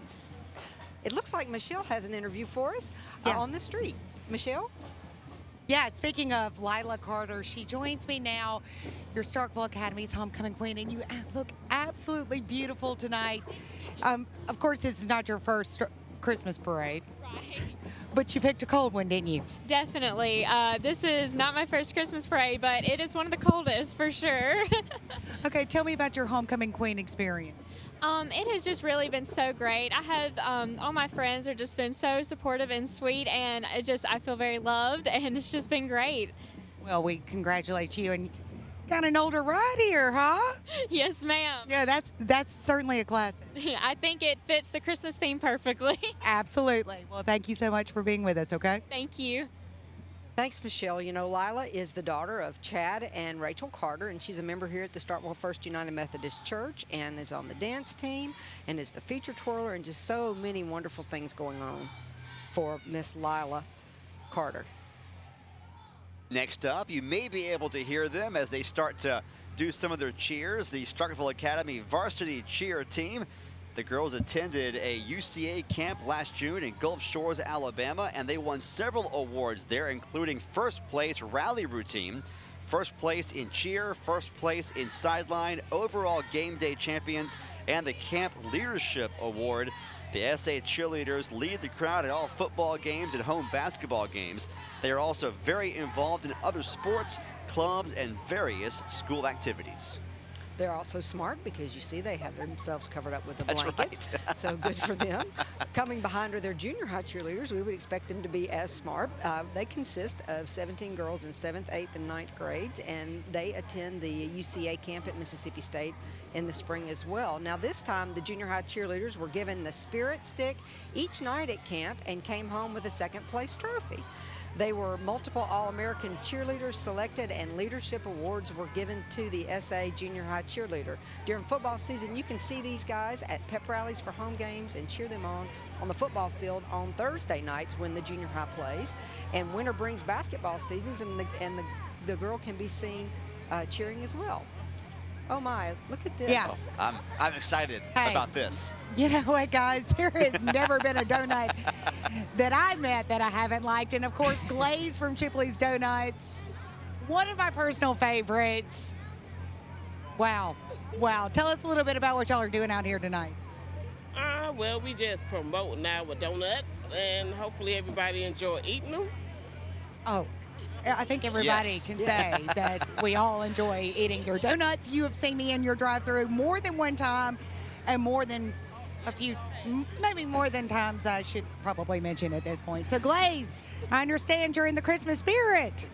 It looks like Michelle has an interview for us on the street. Michelle? Yeah, speaking of Lila Carter, she joins me now, your Starkville Academy's homecoming queen, and you look absolutely beautiful tonight. Of course, this is not your first Christmas parade, Right. but you picked a cold one, didn't you? Definitely. This is not my first Christmas parade, but it is one of the coldest for sure. Okay, tell me about your homecoming queen experience. It has just really been so great. I have all my friends have just been so supportive and sweet, and I feel very loved, and it's just been great. Well, we congratulate you, and you got an older ride here, huh? Yes, ma'am. Yeah, that's certainly a classic. I think it fits the Christmas theme perfectly. Absolutely. Well, thank you so much for being with us, okay? Thank you. Thanks, Michelle. You know, Lila is the daughter of Chad and Rachel Carter, and she's a member here at the Starkville First United Methodist Church and is on the dance team and is the feature twirler, and just so many wonderful things going on for Miss Lila Carter. Next up, you may be able to hear them as they start to do some of their cheers. The Starkville Academy varsity cheer team. The girls attended a UCA camp last June in Gulf Shores, Alabama, and they won several awards there, including first place rally routine, first place in cheer, first place in sideline, overall game day champions, and the Camp Leadership Award. The SA cheerleaders lead the crowd at all football games and home basketball games. They are also very involved in other sports, clubs, and various school activities. They're also smart because you see they have themselves covered up with a That's blanket. right. So good for them. Coming behind are their junior high cheerleaders. We would expect them to be as smart. They consist of 17 girls in 7th, 8th, and 9th grades, and they attend the UCA camp at Mississippi State in the spring as well. Now this time the junior high cheerleaders were given the Spirit Stick each night at camp and came home with a 2nd place trophy. They were multiple All-American cheerleaders selected, and leadership awards were given to the SA junior high cheerleader. During football season, you can see these guys at pep rallies for home games and cheer them on the football field on Thursday nights when the junior high plays. And winter brings basketball seasons, and the girl can be seen cheering as well. Oh my, look at this. Yeah. I'm excited about this. You know what, guys? There has never been a donut that I've met that I haven't liked. And of course, Glaze from Chipley's Donuts, one of my personal favorites. Wow. Wow. Tell us a little bit about what y'all are doing out here tonight. Well, we just promoting our donuts, and hopefully everybody enjoy eating them. Oh, I think everybody Yes. can say that we all enjoy eating your donuts. You have seen me in your drive-thru more than one time, and more than a few, maybe more than times I should probably mention at this point. So Glaze, I understand you're in the Christmas spirit.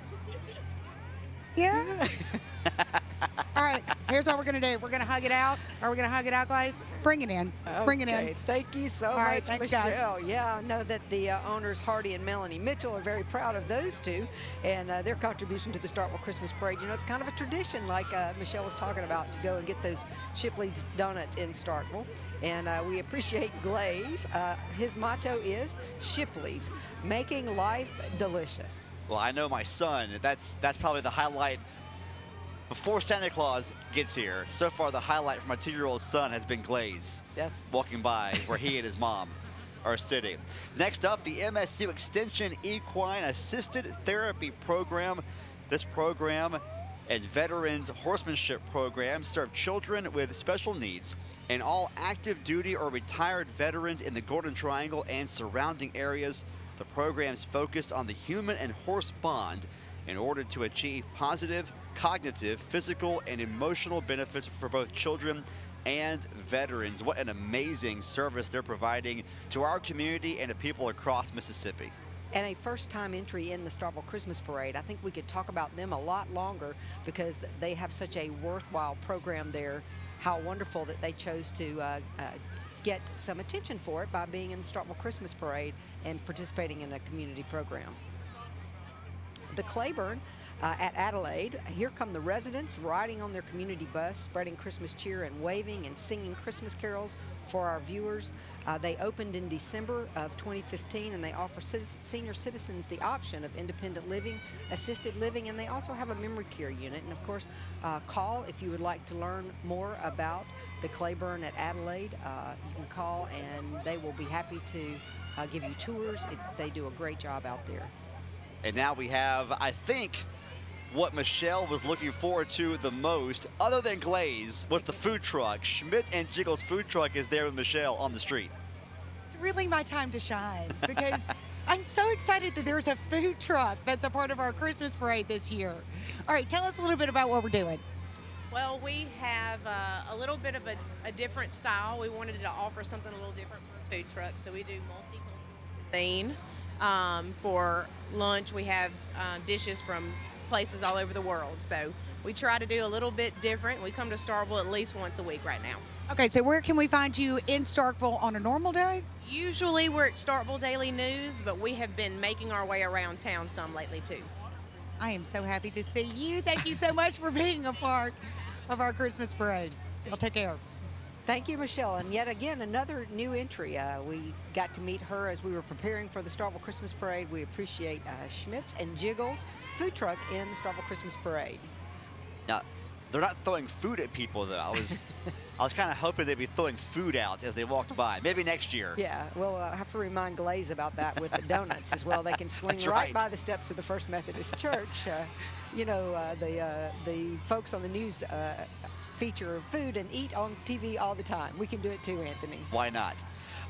Yeah? All right, here's what we're going to do. We're going to hug it out. Are we going to hug it out, Glaze? Bring it in. Bring it in. Okay, thank you so All much, right, thanks, guys. Michelle. Yeah, I know that the owners, Hardy and Melanie Mitchell, are very proud of those two and their contribution to the Starkville Christmas Parade. You know, it's kind of a tradition, like Michelle was talking about, to go and get those Shipley's donuts in Starkville. And we appreciate Glaze. His motto is Shipley's, making life delicious. Well, I know my son, that's probably the highlight before Santa Claus gets here. So far, the highlight for my 2-year-old son has been Glaze Yes. walking by where he and his mom are sitting. Next up, the MSU Extension Equine Assisted Therapy Program. This program and Veterans Horsemanship Program serve children with special needs and all active duty or retired veterans in the Golden Triangle and surrounding areas. The programs focus on the human and horse bond in order to achieve positive cognitive, physical, and emotional benefits for both children and veterans. What an amazing service they're providing to our community and to people across Mississippi. And a first-time entry in the Starkville Christmas Parade. I think we could talk about them a lot longer because they have such a worthwhile program there. How wonderful that they chose to get some attention for it by being in the Starkville Christmas Parade and participating in a community program. The Claiborne at Adelaide. Here come the residents riding on their community bus, spreading Christmas cheer and waving and singing Christmas carols for our viewers. They opened in December of 2015, and they offer senior citizens the option of independent living, assisted living, and they also have a memory care unit. And of course, call if you would like to learn more about the Claiborne at Adelaide. You can call and they will be happy to give you tours. They do a great job out there. And now we have, I think, what Michelle was looking forward to the most, other than Glaze, was the food truck. Schmidt and Jiggles food truck is there with Michelle on the street. It's really my time to shine because I'm so excited that there's a food truck that's a part of our Christmas parade this year. All right, tell us a little bit about what we're doing. Well, we have a little bit of a different style. We wanted to offer something a little different for a food truck, so we do multicultural cuisine. For lunch, we have dishes from places all over the world, so we try to do a little bit different. We come to Starkville at least once a week right now. Okay, so where can we find you in Starkville on a normal day? Usually we're at Starkville Daily News, but we have been making our way around town some lately too. I am so happy to see you. Thank you so much for being a part of our Christmas parade. I'll take care. Thank you, Michelle. And yet again, another new entry. We got to meet her as we were preparing for the Starkville Christmas Parade. We appreciate Schmitz and Jiggles food truck in the Starkville Christmas Parade. Now, they're not throwing food at people, though. I was kind of hoping they'd be throwing food out as they walked by. Maybe next year. Yeah, well, I have to remind Glaze about that with the donuts as well. They can swing That's right right by the steps of the First Methodist Church. The folks on the news feature food and eat on TV all the time. We can do it too, Anthony. Why not?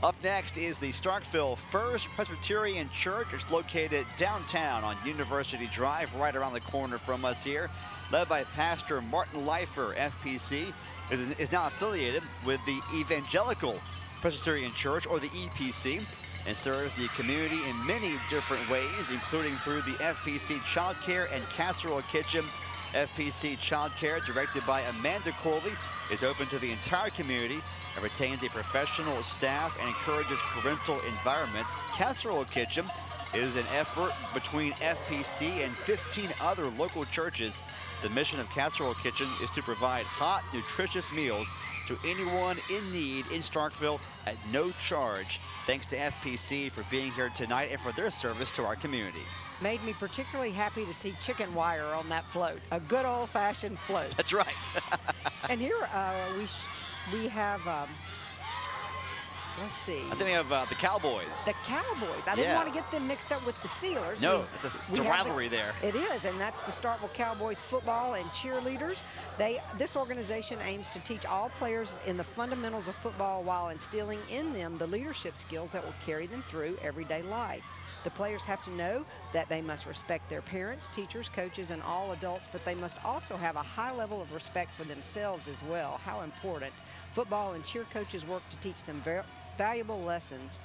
Up next is the Starkville First Presbyterian Church. It's located downtown on University Drive, right around the corner from us here. Led by Pastor Martin Leifer, FPC, is now affiliated with the Evangelical Presbyterian Church, or the EPC, and serves the community in many different ways, including through the FPC Child Care and Casserole Kitchen. FPC Child Care, directed by Amanda Corley, is open to the entire community and retains a professional staff and encourages parental environment. Casserole Kitchen is an effort between FPC and 15 other local churches. The mission of Casserole Kitchen is to provide hot, nutritious meals to anyone in need in Starkville at no charge. Thanks to FPC for being here tonight and for their service to our community. Made me particularly happy to see chicken wire on that float, a good old-fashioned float. That's right. And here we have, let's see. I think we have the Cowboys. The Cowboys. I didn't want to get them mixed up with the Steelers. No, it's a rivalry there. It is, and that's the Starkville Cowboys football and cheerleaders. This organization aims to teach all players in the fundamentals of football while instilling in them the leadership skills that will carry them through everyday life. The players have to know that they must respect their parents, teachers, coaches, and all adults, but they must also have a high level of respect for themselves as well. How important. Football and cheer coaches work to teach them valuable lessons.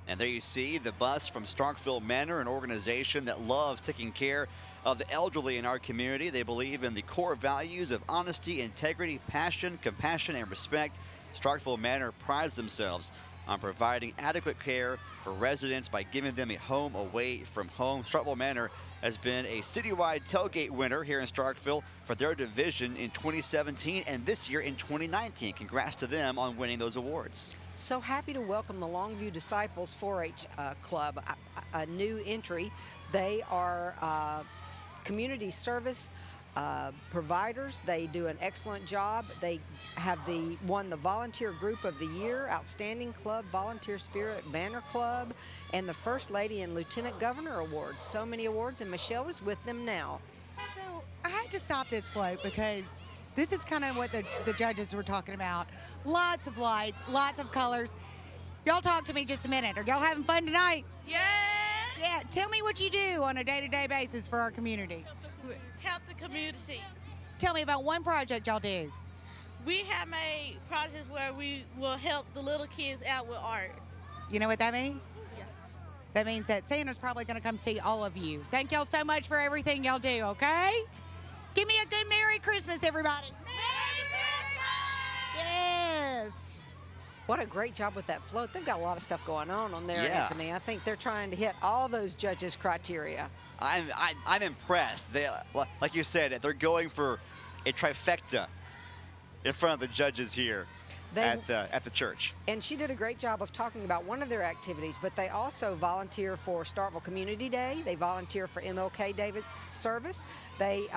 And there you see the bus from Starkville Manor, an organization that loves taking care of the elderly in our community. They believe in the core values of honesty, integrity, passion, compassion, and respect. Starkville Manor prides themselves on providing adequate care for residents by giving them a home away from home. Starkville Manor has been a citywide tailgate winner here in Starkville for their division in 2017 and this year in 2019. Congrats to them on winning those awards. So happy to welcome the Longview Disciples 4-H Club, a new entry. They are community service providers. They do an excellent job. They have won the Volunteer Group of the Year, Outstanding Club, Volunteer Spirit Banner Club, and the First Lady and Lieutenant Governor Awards. So many awards, and Michelle is with them now. So I had to stop this float because this is kind of what the judges were talking about. Lots of lights, lots of colors. Y'all talk to me just a minute. Are y'all having fun tonight? Yeah. Yeah, tell me what you do on a day-to-day basis for our community. Help the community. Tell me about one project y'all do. We have made projects where we will help the little kids out with art. You know what that means? Yeah. That means that Santa's probably going to come see all of you. Thank y'all so much for everything y'all do, okay? Give me a good Merry Christmas, everybody. Merry Christmas! Yes. What a great job with that float. They've got a lot of stuff going on there, Yeah. Anthony. I think they're trying to hit all those judges' criteria. I'm impressed. They, like you said, they're going for a trifecta in front of the judges here at the church. And she did a great job of talking about one of their activities, but they also volunteer for Starkville Community Day. They volunteer for MLK Day service. They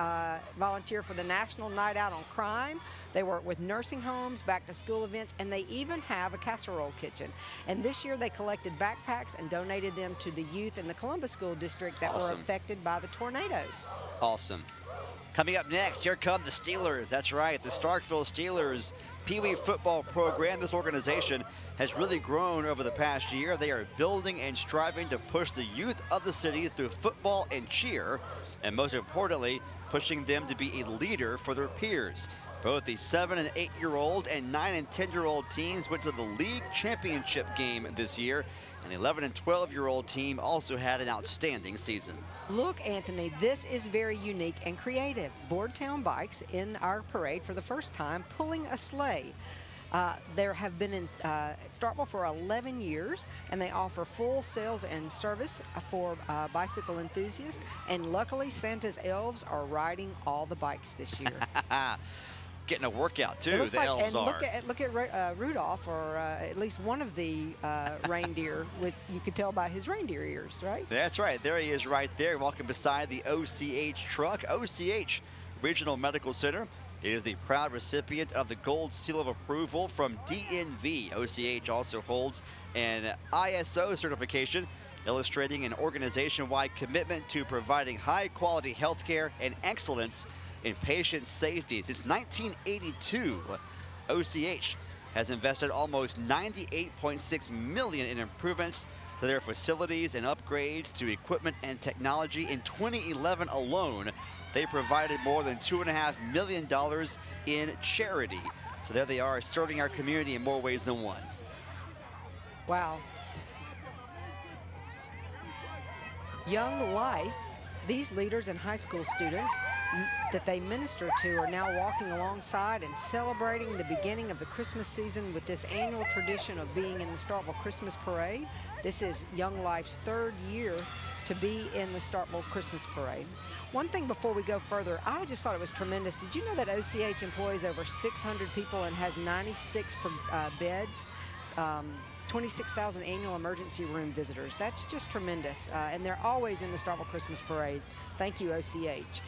volunteer for the National Night Out on Crime. They work with nursing homes, back-to-school events, and they even have a casserole kitchen. And this year they collected backpacks and donated them to the youth in the Columbus School District that were affected by the tornadoes. Awesome. Coming up next, here come the Steelers. That's right, the Starkville Steelers Pee Wee football program. This organization has really grown over the past year. They are building and striving to push the youth of the city through football and cheer, and most importantly, pushing them to be a leader for their peers. Both the 7- and 8-year-old and 9- and 10-year-old teams went to the league championship game this year, and the 11- and 12-year-old team also had an outstanding season. Look, Anthony, this is very unique and creative. Boardtown Bikes in our parade for the first time pulling a sleigh. There have been in Starkville for 11 years, and they offer full sales and service for bicycle enthusiasts. And luckily, Santa's elves are riding all the bikes this year. Getting a workout too, Looks the like, elves and are. Look at Rudolph, or at least one of the reindeer. You could tell by his reindeer ears, right? That's right. There he is right there, walking beside the OCH truck. OCH Regional Medical Center is the proud recipient of the Gold Seal of Approval from DNV. OCH also holds an ISO certification, illustrating an organization-wide commitment to providing high-quality health care and excellence in patient safety. Since 1982, OCH has invested almost $98.6 million in improvements to their facilities and upgrades to equipment and technology. In 2011 alone, they provided more than $2.5 million in charity. So there they are, serving our community in more ways than one. Wow. Young Life, these leaders and high school students that they minister to are now walking alongside and celebrating the beginning of the Christmas season with this annual tradition of being in the Starkville Christmas Parade. This is Young Life's 3rd year to be in the Starkville Christmas Parade. One thing before we go further, I just thought it was tremendous. Did you know that OCH employs over 600 people and has 96 beds? 26,000 annual emergency room visitors. That's just tremendous. And they're always in the Starkville Christmas Parade. Thank you, OCH.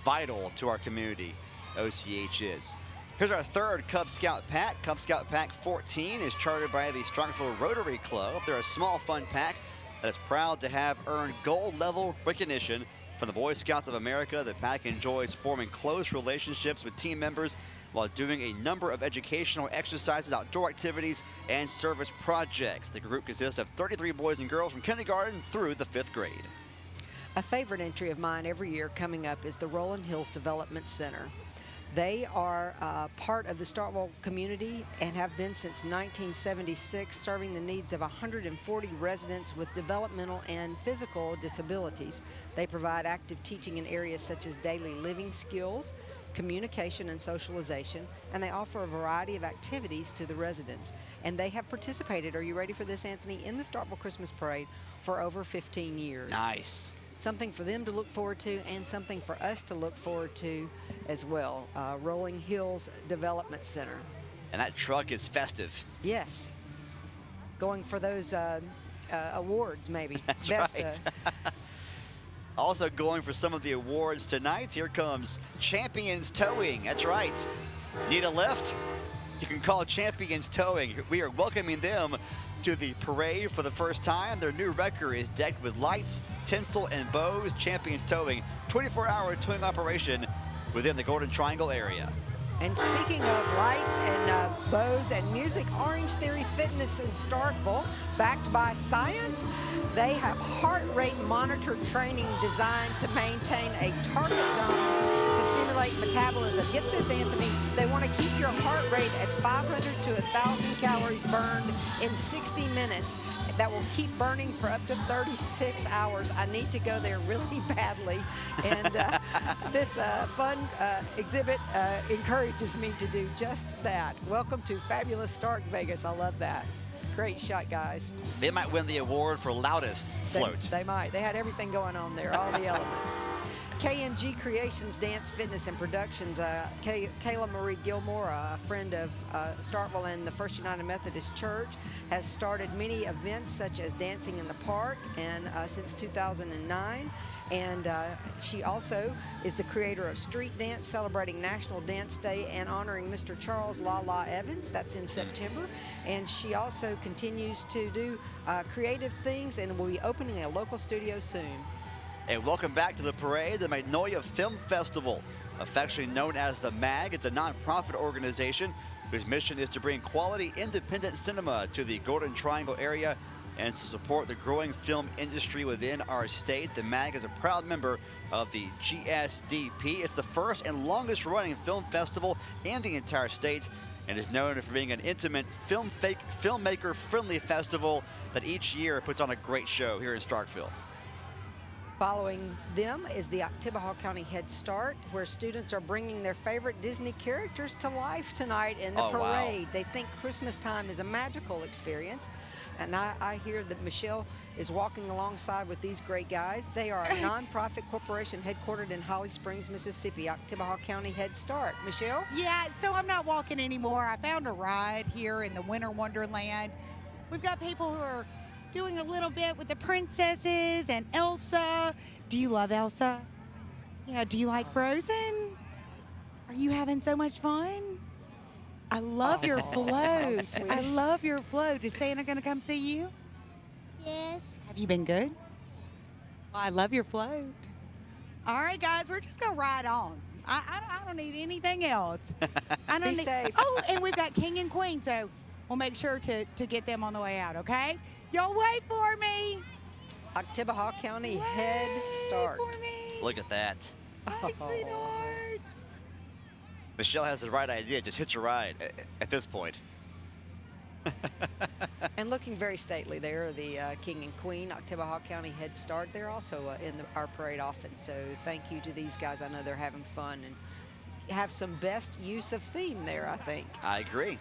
Vital to our community, OCH is. Here's our 3rd Cub Scout pack. Cub Scout Pack 14 is chartered by the Starkville Rotary Club. They're a small, fun pack that is proud to have earned gold level recognition from the Boy Scouts of America. The pack enjoys forming close relationships with team members while doing a number of educational exercises, outdoor activities, and service projects. The group consists of 33 boys and girls from kindergarten through the 5th grade. A favorite entry of mine every year coming up is the Rolling Hills Development Center. They are part of the Starkville community and have been since 1976, serving the needs of 140 residents with developmental and physical disabilities. They provide active teaching in areas such as daily living skills, communication and socialization, and they offer a variety of activities to the residents. And they have participated, are you ready for this, Anthony, in the Starkville Christmas Parade for over 15 years. Nice. Something for them to look forward to and something for us to look forward to as well. Rolling Hills Development Center. And that truck is festive. Yes. Going for those awards, maybe. That's Best, right. Also going for some of the awards tonight, here comes Champions Towing. That's right. Need a lift? You can call Champions Towing. We are welcoming them to the parade for the first time. Their new wrecker is decked with lights, tinsel, and bows. Champions Towing, 24-hour towing operation within the Golden Triangle area. And speaking of lights and bows and music, Orange Theory Fitness in Starkville, backed by science, they have heart rate monitored training designed to maintain a target zone to stimulate metabolism. Get this, Anthony, they want to keep your heart rate at 500 to 1,000 calories burned in 60 minutes. that will keep burning for up to 36 hours. I need to go there really badly. And this fun exhibit encourages me to do just that. Welcome to fabulous Stark Vegas. I love that. Great shot, guys. They might win the award for loudest float. They might. They had everything going on there, all the elements. KMG Creations Dance, Fitness, and Productions. Kayla Marie Gilmore, a friend of Starkville and the First United Methodist Church, has started many events such as Dancing in the Park and since 2009. And she also is the creator of Street Dance, celebrating National Dance Day and honoring Mr. Charles La La Evans. That's in September. And she also continues to do creative things and will be opening a local studio soon. And welcome back to the parade, the Magnolia Film Festival, affectionately known as the MAG. It's a nonprofit organization whose mission is to bring quality independent cinema to the Golden Triangle area and to support the growing film industry within our state. The MAG is a proud member of the GSDP. It's the first and longest running film festival in the entire state and is known for being an intimate filmmaker-friendly festival that each year puts on a great show here in Starkville. Following them is the Oktibbeha County Head Start, where students are bringing their favorite Disney characters to life tonight in the parade. Wow. They think Christmas time is a magical experience. And I hear that Michelle is walking alongside with these great guys. They are a nonprofit corporation headquartered in Holly Springs, Mississippi, Oktibbeha County Head Start. Michelle? Yeah, so I'm not walking anymore. I found a ride here in the Winter Wonderland. We've got people who are doing a little bit with the princesses and Elsa. Do you love Elsa? Yeah, do you like Frozen? Are you having so much fun? I love your float. sweet. I love your float. Is Santa going to come see you? Yes. Have you been good? Well, I love your float. All right, guys, we're just going to ride on. I don't need anything else. I don't Be need, safe. Oh, and we've got King and Queen, so we'll make sure to get them on the way out, okay? Y'all wait for me. Oktibbeha County Head Start. Wait for me. Look at that. Hi, sweethearts. Michelle has the right idea. Just hitch a ride at this point. And looking very stately there, the King and Queen, Oktibbeha County Head Start. They're also in our parade often, so thank you to these guys. I know they're having fun and have some best use of theme there, I think. I agree.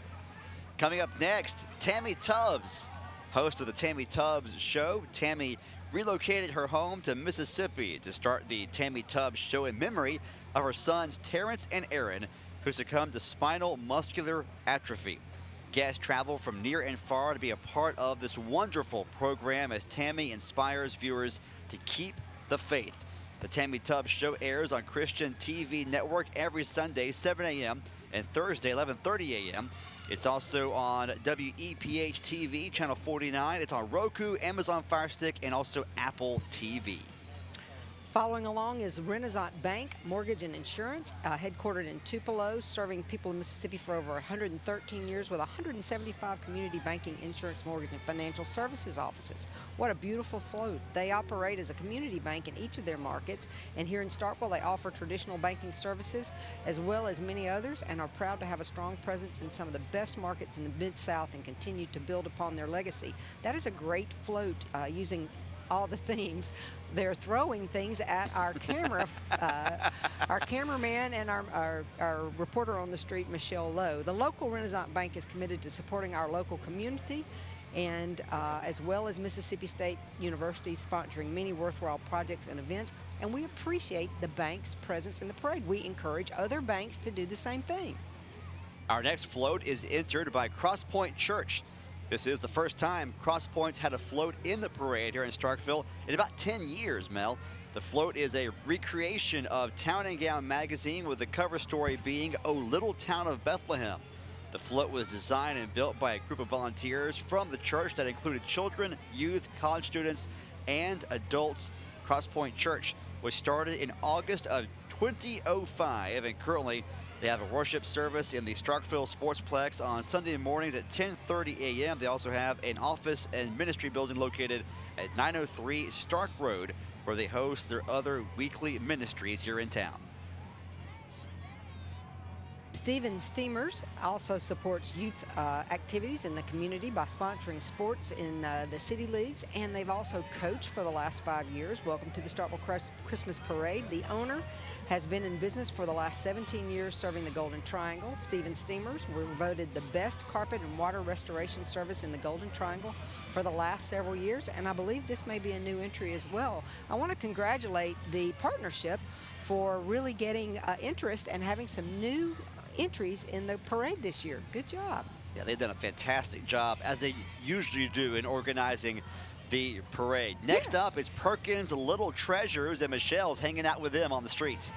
Coming up next, Tammy Tubbs, host of the Tammy Tubbs Show. Tammy relocated her home to Mississippi to start the Tammy Tubbs Show in memory of her sons Terrence and Aaron, who succumbed to spinal muscular atrophy. Guests travel from near and far to be a part of this wonderful program as Tammy inspires viewers to keep the faith. The Tammy Tubbs Show airs on Christian TV Network every Sunday, 7 a.m. and Thursday, 11:30 a.m. It's also on WEPH TV, Channel 49. It's on Roku, Amazon Fire Stick, and also Apple TV. Following along is Renaissance Bank Mortgage and Insurance, headquartered in Tupelo, serving people in Mississippi for over 113 years with 175 community banking, insurance, mortgage, and financial services offices. What a beautiful float. They operate as a community bank in each of their markets, and here in Starkville they offer traditional banking services as well as many others and are proud to have a strong presence in some of the best markets in the Mid-South and continue to build upon their legacy. That is a great float using all the themes. They're throwing things at our camera, our cameraman and our reporter on the street, Michelle Lowe. The local Renaissance Bank is committed to supporting our local community and as well as Mississippi State University sponsoring many worthwhile projects and events. And we appreciate the bank's presence in the parade. We encourage other banks to do the same thing. Our next float is entered by Cross Point Church. This is the first time Cross Point's had a float in the parade here in Starkville in about 10 years, Mel. The float is a recreation of Town and Gown magazine with the cover story being Oh Little Town of Bethlehem. The float was designed and built by a group of volunteers from the church that included children, youth, college students, and adults. Cross Point Church was started in August of 2005 and currently they have a worship service in the Starkville Sportsplex on Sunday mornings at 10:30 a.m. They also have an office and ministry building located at 903 Stark Road, where they host their other weekly ministries here in town. Stephen Steamers also supports youth activities in the community by sponsoring sports in the city leagues, and they've also coached for the last 5 years. Welcome to the Starkville Christmas Parade. The owner has been in business for the last 17 years serving the Golden Triangle. Stephen Steamers were voted the best carpet and water restoration service in the Golden Triangle for the last several years, and I believe this may be a new entry as well. I want to congratulate the partnership for really getting interest and having some new entries in the parade this year. Good job. Yeah, they've done a fantastic job, as they usually do, in organizing the parade. Next up is Perkins Little Treasures, and Michelle's hanging out with them on the street.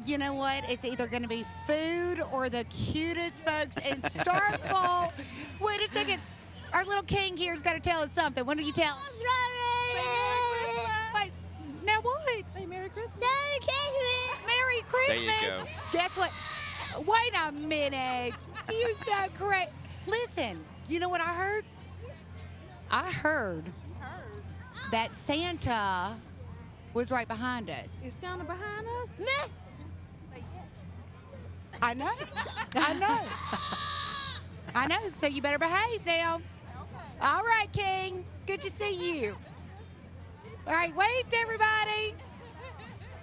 You know what? It's either going to be food or the cutest folks in Starkville. Wait a second. Our little king here's got to tell us something. What do you tell us? Wait, now what? Say Merry Christmas. Merry Christmas. There you go. Guess what? Wait a minute. You're so great. Listen, you know what I heard? I heard that Santa was right behind us. Is Santa behind us? I know. I know. I know. So you better behave now. All right, King. Good to see you. All right, wave to everybody.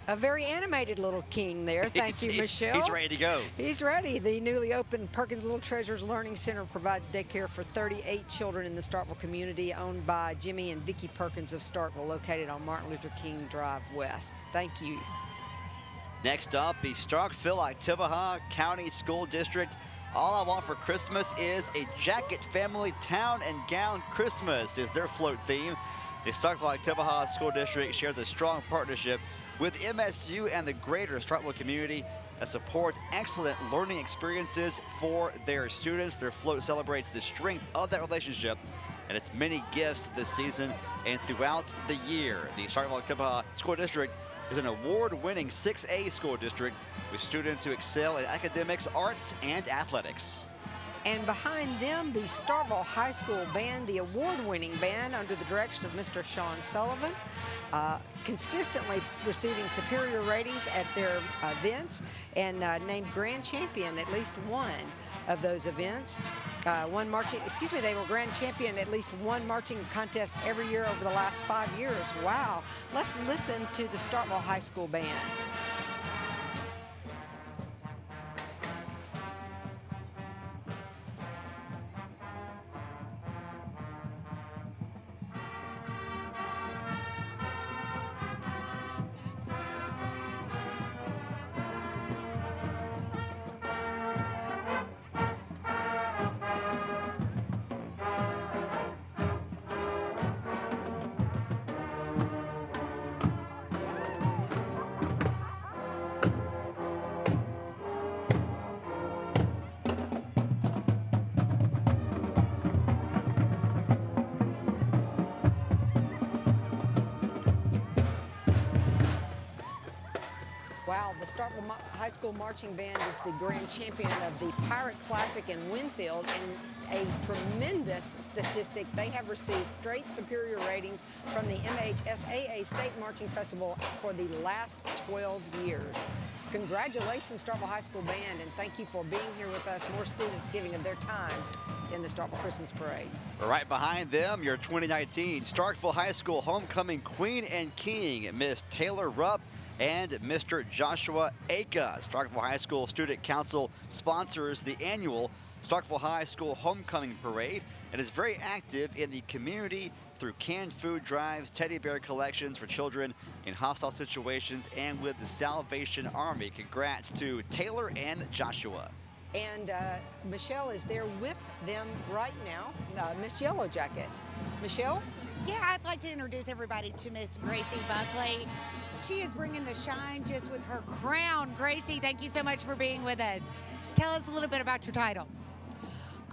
A very animated little king there. Thank you, Michelle. He's ready to go. He's ready. The newly opened Perkins Little Treasures Learning Center provides daycare for 38 children in the Starkville community, owned by Jimmy and Vicki Perkins of Starkville, located on Martin Luther King Drive West. Thank you. Next up, the Starkville-Oktibbeha County School District. All I Want for Christmas is a Jacket Family Town and Gown Christmas is their float theme. The Starkville-Oktibbeha School District shares a strong partnership with MSU and the greater Starkville community that support excellent learning experiences for their students. Their float celebrates the strength of that relationship and its many gifts this season and throughout the year. The Starkville-Oktibbeha School District is an award-winning 6A school district with students who excel in academics, arts, and athletics. And behind them, the Starkville High School Band, the award-winning band under the direction of Mr. Sean Sullivan, consistently receiving superior ratings at their events and named grand champion at least one of those events. They were grand champion at least one marching contest every year over the last 5 years. Wow. Let's listen to the Starkville High School Band. Wow, the Starkville High School Marching Band is the grand champion of the Pirate Classic in Winfield, and a tremendous statistic. They have received straight superior ratings from the MHSAA State Marching Festival for the last 12 years. Congratulations, Starkville High School Band, and thank you for being here with us. More students giving of their time in the Starkville Christmas Parade. Right behind them, your 2019 Starkville High School Homecoming Queen and King, Miss Taylor Rupp and Mr. Joshua Aka. Starkville High School Student Council sponsors the annual Starkville High School Homecoming Parade and is very active in the community through canned food drives, teddy bear collections for children in hostile situations, and with the Salvation Army. Congrats to Taylor and Joshua. And Michelle is there with them right now, Miss Yellow Jacket. Michelle? Yeah, I'd like to introduce everybody to Miss Gracie Buckley. She is bringing the shine just with her crown. Gracie, thank you so much for being with us. Tell us a little bit about your title.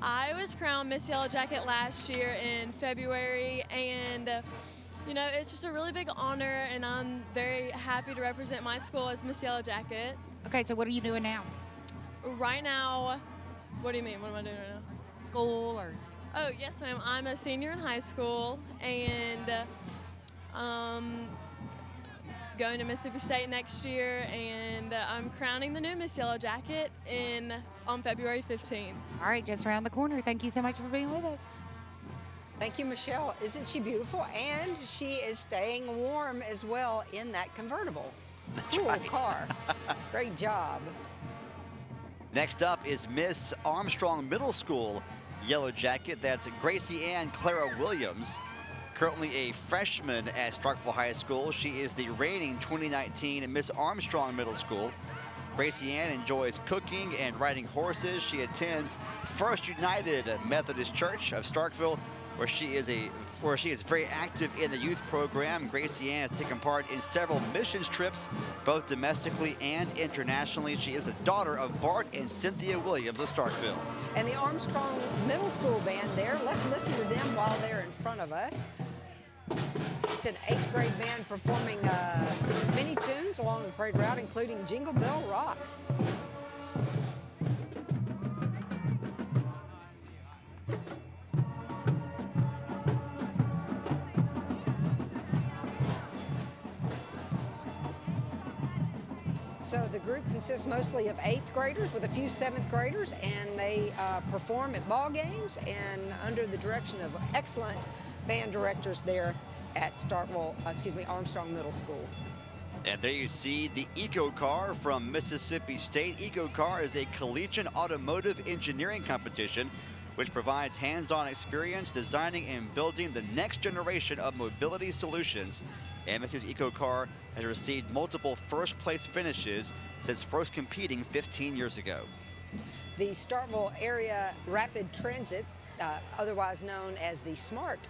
I was crowned Miss Yellow Jacket last year in February, and you know, it's just a really big honor, and I'm very happy to represent my school as Miss Yellow Jacket. Okay, so what are you doing now? Right now, what do you mean? What am I doing right now? School or? Oh, yes, ma'am. I'm a senior in high school, and going to Mississippi State next year, and I'm crowning the new Miss Yellow Jacket on February 15th. All right, just around the corner. Thank you so much for being with us. Thank you, Michelle. Isn't she beautiful? And she is staying warm as well in that convertible. Cool car. Great job. Next up is Miss Armstrong Middle School Yellow Jacket. That's Gracie Ann Clara Williams, currently a freshman at Starkville High School. She is the reigning 2019 Miss Armstrong Middle School. Gracie Ann enjoys cooking and riding horses. She attends First United Methodist Church of Starkville, where she is very active in the youth program. Gracie Ann has taken part in several missions trips, both domestically and internationally. She is the daughter of Bart and Cynthia Williams of Starkville. And the Armstrong Middle School band there, let's listen to them while they're in front of us. It's an 8th grade band performing many tunes along the parade route, including Jingle Bell Rock. So the group consists mostly of 8th graders with a few 7th graders, and they perform at ball games and under the direction of excellent band directors there at Armstrong Middle School. And there you see the Eco Car from Mississippi State. Eco Car is a collegiate automotive engineering competition which provides hands-on experience designing and building the next generation of mobility solutions. MSU's Eco Car has received multiple first-place finishes since first competing 15 years ago. The Starkville Area Rapid Transit, otherwise known as the SMART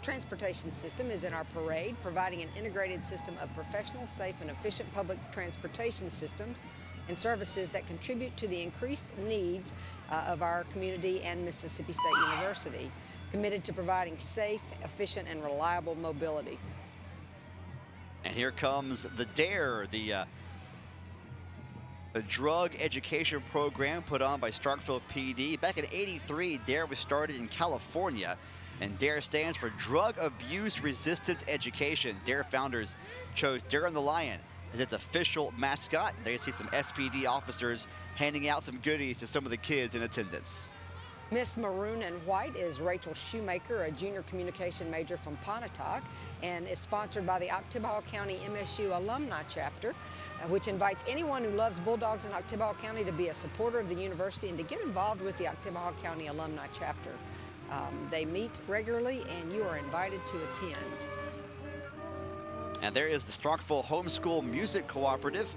transportation system, is in our parade, providing an integrated system of professional, safe, and efficient public transportation systems and services that contribute to the increased needs of our community and Mississippi State University, committed to providing safe, efficient, and reliable mobility. And here comes the DARE, the drug education program put on by Starkville PD. Back in '83, DARE was started in California, and DARE stands for Drug Abuse Resistance Education. DARE founders chose Darren the Lion as its official mascot. There you see some SPD officers handing out some goodies to some of the kids in attendance. Miss Maroon and White is Rachel Shoemaker, a junior communication major from Pontotoc, and is sponsored by the Oktibbeha County MSU Alumni Chapter, which invites anyone who loves Bulldogs in Oktibbeha County to be a supporter of the university and to get involved with the Oktibbeha County Alumni Chapter. They meet regularly, and you are invited to attend. And there is the Starkville Homeschool Music Cooperative.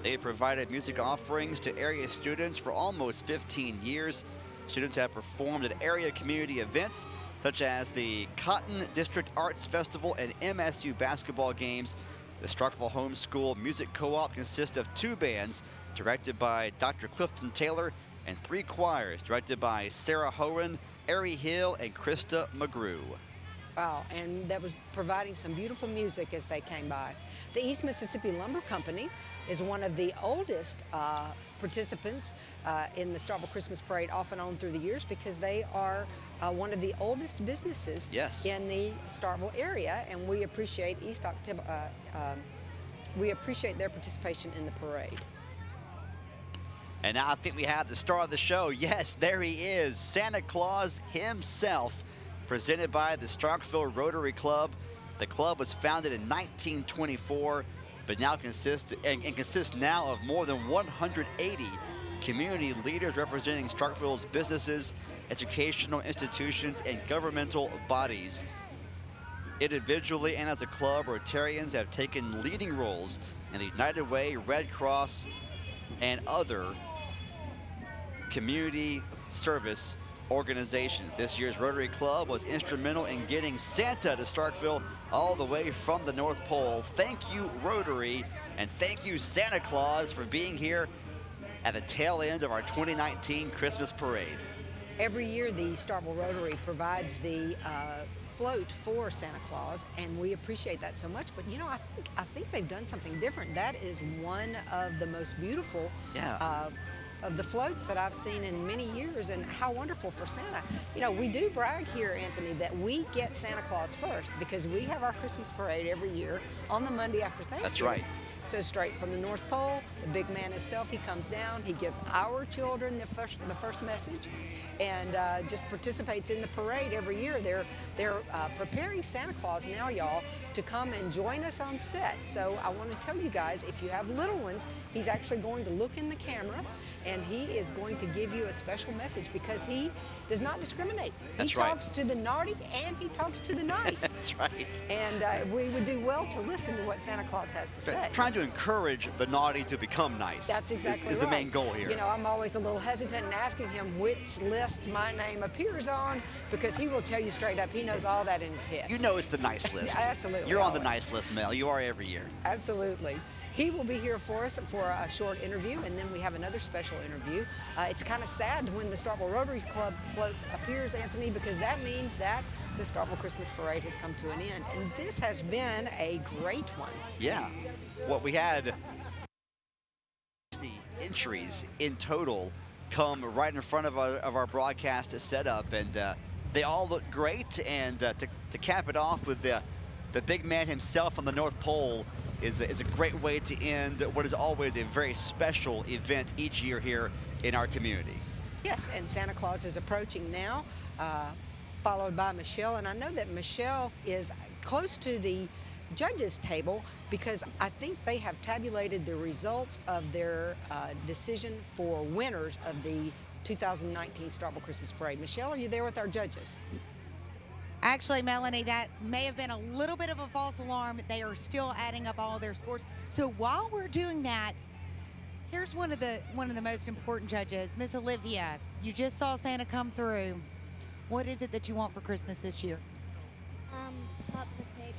They have provided music offerings to area students for almost 15 years. Students have performed at area community events such as the Cotton District Arts Festival and MSU basketball games. The Starkville Homeschool Music Co-op consists of 2 bands directed by Dr. Clifton Taylor and 3 choirs directed by Sarah Hohen, Ari Hill, and Krista McGrew. Wow, and that was providing some beautiful music as they came by. The East Mississippi Lumber Company is one of the oldest participants in the Starkville Christmas Parade, off and on through the years, because they are one of the oldest businesses in the Starkville area, and we appreciate we appreciate their participation in the parade. And now I think we have the star of the show. Yes, there he is, Santa Claus himself, presented by the Starkville Rotary Club. The club was founded in 1924, but now consists now of more than 180 community leaders representing Starkville's businesses, educational institutions, and governmental bodies. Individually and as a club, Rotarians have taken leading roles in the United Way, Red Cross, and other community service organizations. This year's Rotary Club was instrumental in getting Santa to Starkville all the way from the North Pole. Thank you, Rotary, and thank you, Santa Claus, for being here at the tail end of our 2019 Christmas Parade. Every year, the Starkville Rotary provides the float for Santa Claus, and we appreciate that so much. But you know, I think they've done something different. That is one of the most beautiful of the floats that I've seen in many years, and how wonderful for Santa. You know, we do brag here, Anthony, that we get Santa Claus first because we have our Christmas parade every year on the Monday after Thanksgiving. That's right. So straight from the North Pole, the big man himself, he comes down, he gives our children the first message, and just participates in the parade every year. They're preparing Santa Claus now, y'all, to come and join us on set. So I want to tell you guys, if you have little ones, he's actually going to look in the camera, and he is going to give you a special message because he does not discriminate. That's he right. talks to the naughty and he talks to the nice. That's right. And we would do well to listen to what Santa Claus has to say. Trying to encourage the naughty to become nice. That's exactly is right. the main goal here. You know, I'm always a little hesitant in asking him which list my name appears on because he will tell you straight up he knows all that in his head. You know it's the nice list. Absolutely. You're on the always. nice list, Mel. You are every year. Absolutely. He will be here for us for a short interview, and then we have another special interview. It's kind of sad when the Starkville Rotary Club float appears, Anthony, because that means that the Starkville Christmas Parade has come to an end. And this has been a great one. Yeah. What we had 60 entries in total come right in front of our broadcast setup, and they all look great. And to cap it off with the big man himself on the North Pole is a great way to end what is always a very special event each year here in our community. Yes, and Santa Claus is approaching now, followed by Michelle. And I know that Michelle is close to the judges' table because I think they have tabulated the results of their decision for winners of the 2019 Starkville Christmas Parade. Michelle, are you there with our judges? Actually, Melanie, that may have been a little bit of a false alarm. They are still adding up all their scores. So while we're doing that, here's one of the most important judges, Miss Olivia. You just saw Santa come through. What is it that you want for Christmas this year? Pop the Pig.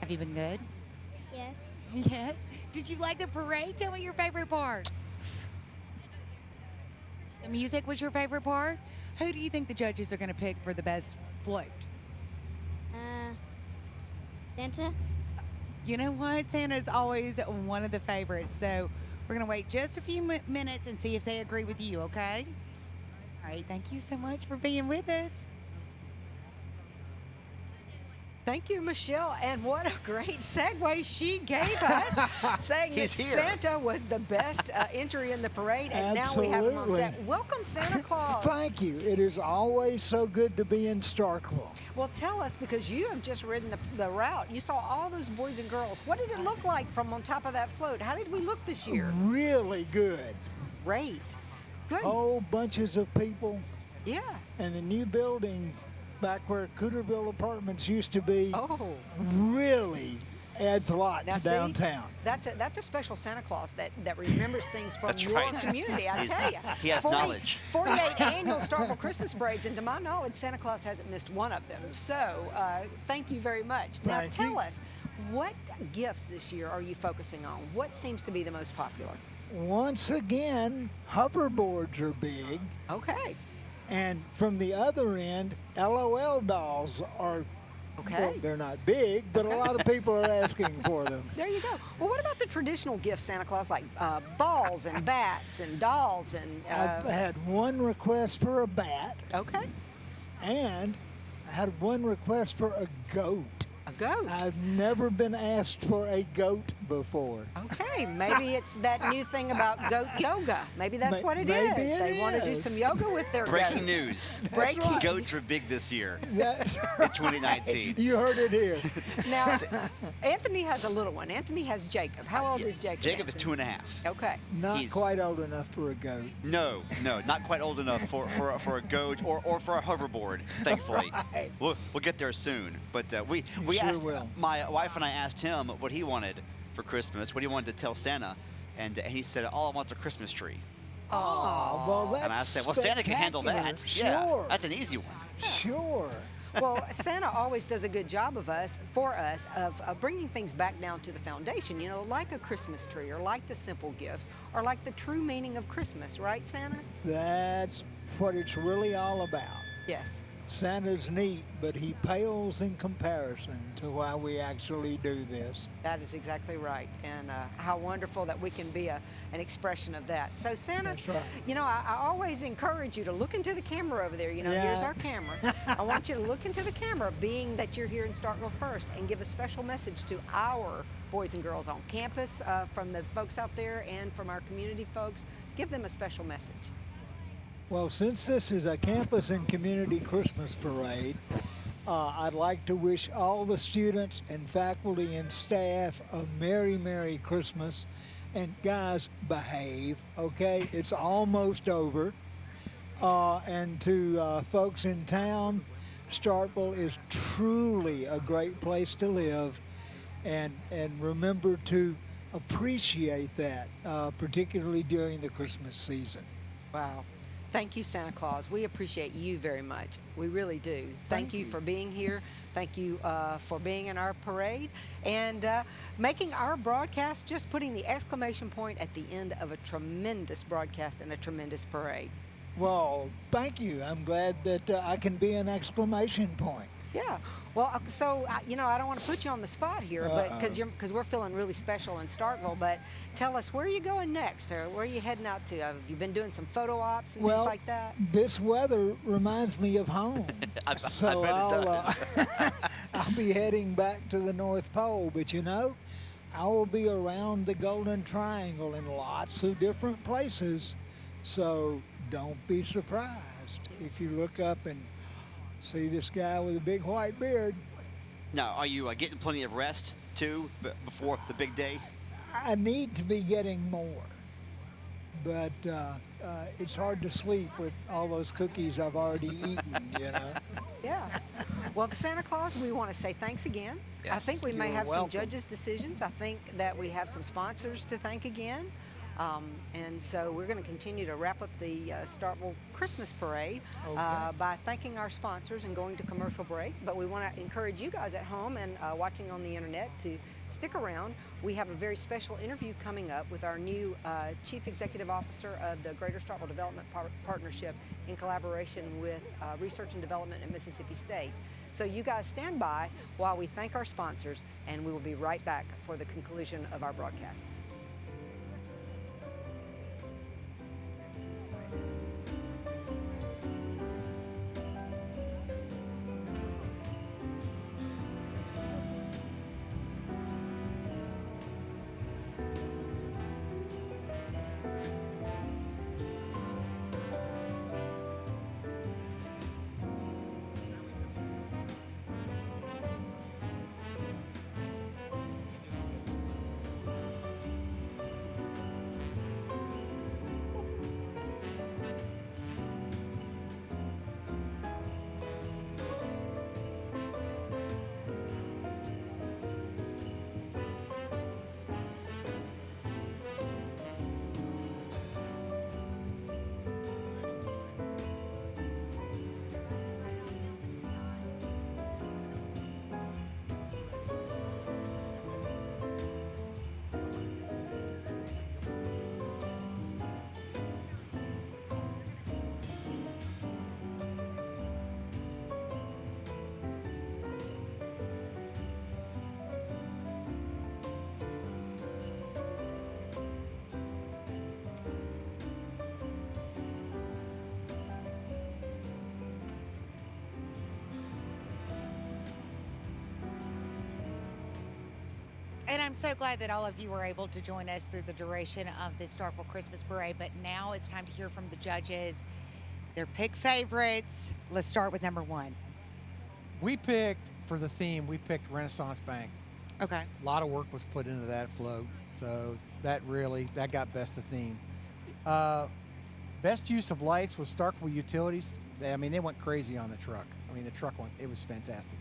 Have you been good? Yes. Yes. Did you like the parade? Tell me your favorite part. The music was your favorite part? Who do you think the judges are going to pick for the best float? Santa? You know what? Santa's always one of the favorites. So we're going to wait just a few minutes and see if they agree with you, okay? All right. Thank you so much for being with us. Thank you, Michelle, and what a great segue she gave us, saying that He's here. Santa was the best entry in the parade, and now we have him on set. Absolutely. Welcome, Santa Claus. Thank you. It is always so good to be in Starkville. Well, tell us, because you have just ridden the route. You saw all those boys and girls. What did it look like from on top of that float? How did we look this year? Really good. Great. Good. Whole bunches of people. Yeah. And the new building back where Cooterville Apartments used to be really adds a lot Now to see, downtown. That's a special Santa Claus that remembers things from That's your right. community, I tell you. He has knowledge. 48 annual Starkville Christmas parades, and to my knowledge, Santa Claus hasn't missed one of them. So thank you very much. Now Thank tell you. us, what gifts this year are you focusing on? What seems to be the most popular? Once again, hoverboards are big. Okay. And from the other end, LOL dolls are, well, they're not big, but a lot of people are asking for them. There you go. Well, what about the traditional gifts, Santa Claus, like balls and bats and dolls and... I've had one request for a bat. Okay. And I had one request for a goat. A goat? I've never been asked for a goat before. Okay, maybe it's that new thing about goat yoga. Maybe that's what it is. Maybe it They want to do is. some yoga with their Breaking goat. news. Breaking right. Goats are big this year That's in right. 2019. You heard it here. Now, Anthony has a little one. Anthony has Jacob. How old is Jacob? Jacob is Anthony? 2.5. Okay. Not He's- quite old enough for a goat. No, not quite old enough for a goat or for a hoverboard, thankfully. Right. We'll get there soon. But we Sure asked, will. my wife and I asked him what he wanted for Christmas, what he wanted to tell Santa, and he said, all I want's a Christmas tree. Oh, well, that's And I said, well, Santa can handle that. spectacular. Yeah, Sure. that's an easy one. Sure. Well, Santa always does a good job of bringing things back down to the foundation, you know, like a Christmas tree or like the simple gifts or like the true meaning of Christmas, right, Santa? That's what it's really all about. Yes. Santa's neat, but he pales in comparison to why we actually do this. That is exactly right, and how wonderful that we can be an expression of that. So Santa, That's right. you know, I always encourage you to look into the camera over there. You know, here's Yeah. our camera. I want you to look into the camera, being that you're here in Starkville first, and give a special message to our boys and girls on campus, from the folks out there and from our community folks. Give them a special message. Well, since this is a campus and community Christmas parade, I'd like to wish all the students and faculty and staff a Merry, Merry Christmas. And guys, behave, okay? It's almost over. And to folks in town, Starkville is truly a great place to live. And remember to appreciate that, particularly during the Christmas season. Wow. Thank you, Santa Claus. We appreciate you very much. We really do. Thank you for being here. Thank you for being in our parade and making our broadcast, just putting the exclamation point at the end of a tremendous broadcast and a tremendous parade. Well, thank you. I'm glad that I can be an exclamation point. Yeah. Well, so you know, I don't want to put you on the spot here, but because we're feeling really special in Starkville. But tell us, where are you going next, or where are you heading out to? Have you been doing some photo ops and things like that? This weather reminds me of home, so I'll be heading back to the North Pole. But you know, I will be around the Golden Triangle in lots of different places. So don't be surprised if you look up and see this guy with a big white beard. Now, are you getting plenty of rest, too, before the big day? I need to be getting more. But it's hard to sleep with all those cookies I've already eaten, you know? Yeah. Well, the Santa Claus, we want to say thanks again. I Yes. think we may You're have welcome. some judges' decisions. I think that we have some sponsors to thank again. And so we're going to continue to wrap up the Starkville Christmas Parade by thanking our sponsors and going to commercial break. But we want to encourage you guys at home and watching on the internet to stick around. We have a very special interview coming up with our new Chief Executive Officer of the Greater Starkville Development Partnership in collaboration with Research and Development at Mississippi State. So you guys stand by while we thank our sponsors, and we will be right back for the conclusion of our broadcast. And I'm so glad that all of you were able to join us through the duration of the Starkville Christmas Parade. But now it's time to hear from the judges, their pick favorites. Let's start with number one. We picked, for the theme, we picked Renaissance Bank. Okay. A lot of work was put into that float. So that got best of theme. Best use of lights was Starkville Utilities. They went crazy on the truck. The truck went, it was fantastic.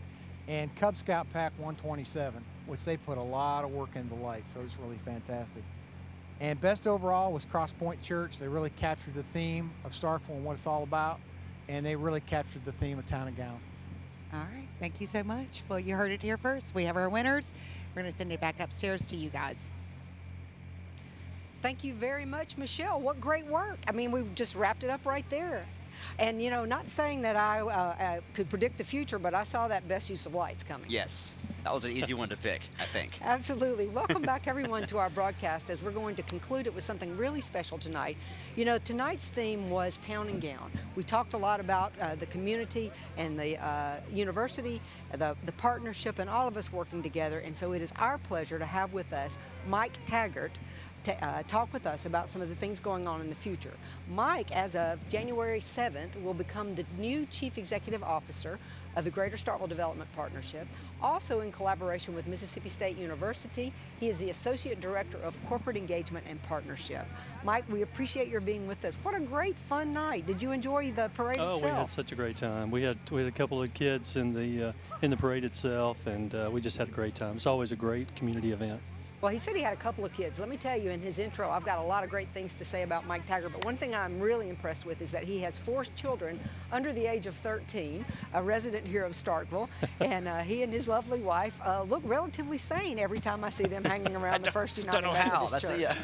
And Cub Scout Pack 127, which they put a lot of work into the lights, so it was really fantastic. And best overall was Cross Point Church. They really captured the theme of Starkville and what it's all about, and they really captured the theme of Town and Gown. All right. Thank you so much. Well, you heard it here first. We have our winners. We're going to send it back upstairs to you guys. Thank you very much, Michelle. What great work. We've just wrapped it up right there. And you know, not saying that I could predict the future, but I saw that best use of lights coming. Yes, that was an easy one to pick, I think. Absolutely. Welcome back, everyone, to our broadcast as we're going to conclude it with something really special tonight. You know, tonight's theme was Town and Gown. We talked a lot about the community and the university, the partnership, and all of us working together. And so it is our pleasure to have with us Mike Taggart to talk with us about some of the things going on in the future. Mike, as of January 7th, will become the new Chief Executive Officer of the Greater Starkville Development Partnership. Also in collaboration with Mississippi State University, he is the Associate Director of Corporate Engagement and Partnership. Mike, we appreciate your being with us. What a great, fun night. Did you enjoy the parade itself? Oh, we had such a great time. We had a couple of kids in the parade itself, and we just had a great time. It's always a great community event. Well, he said he had a couple of kids. Let me tell you, in his intro, I've got a lot of great things to say about Mike Taggart, but one thing I'm really impressed with is that he has 4 children under the age of 13, a resident here of Starkville, and he and his lovely wife look relatively sane every time I see them hanging around the First United Methodist Church.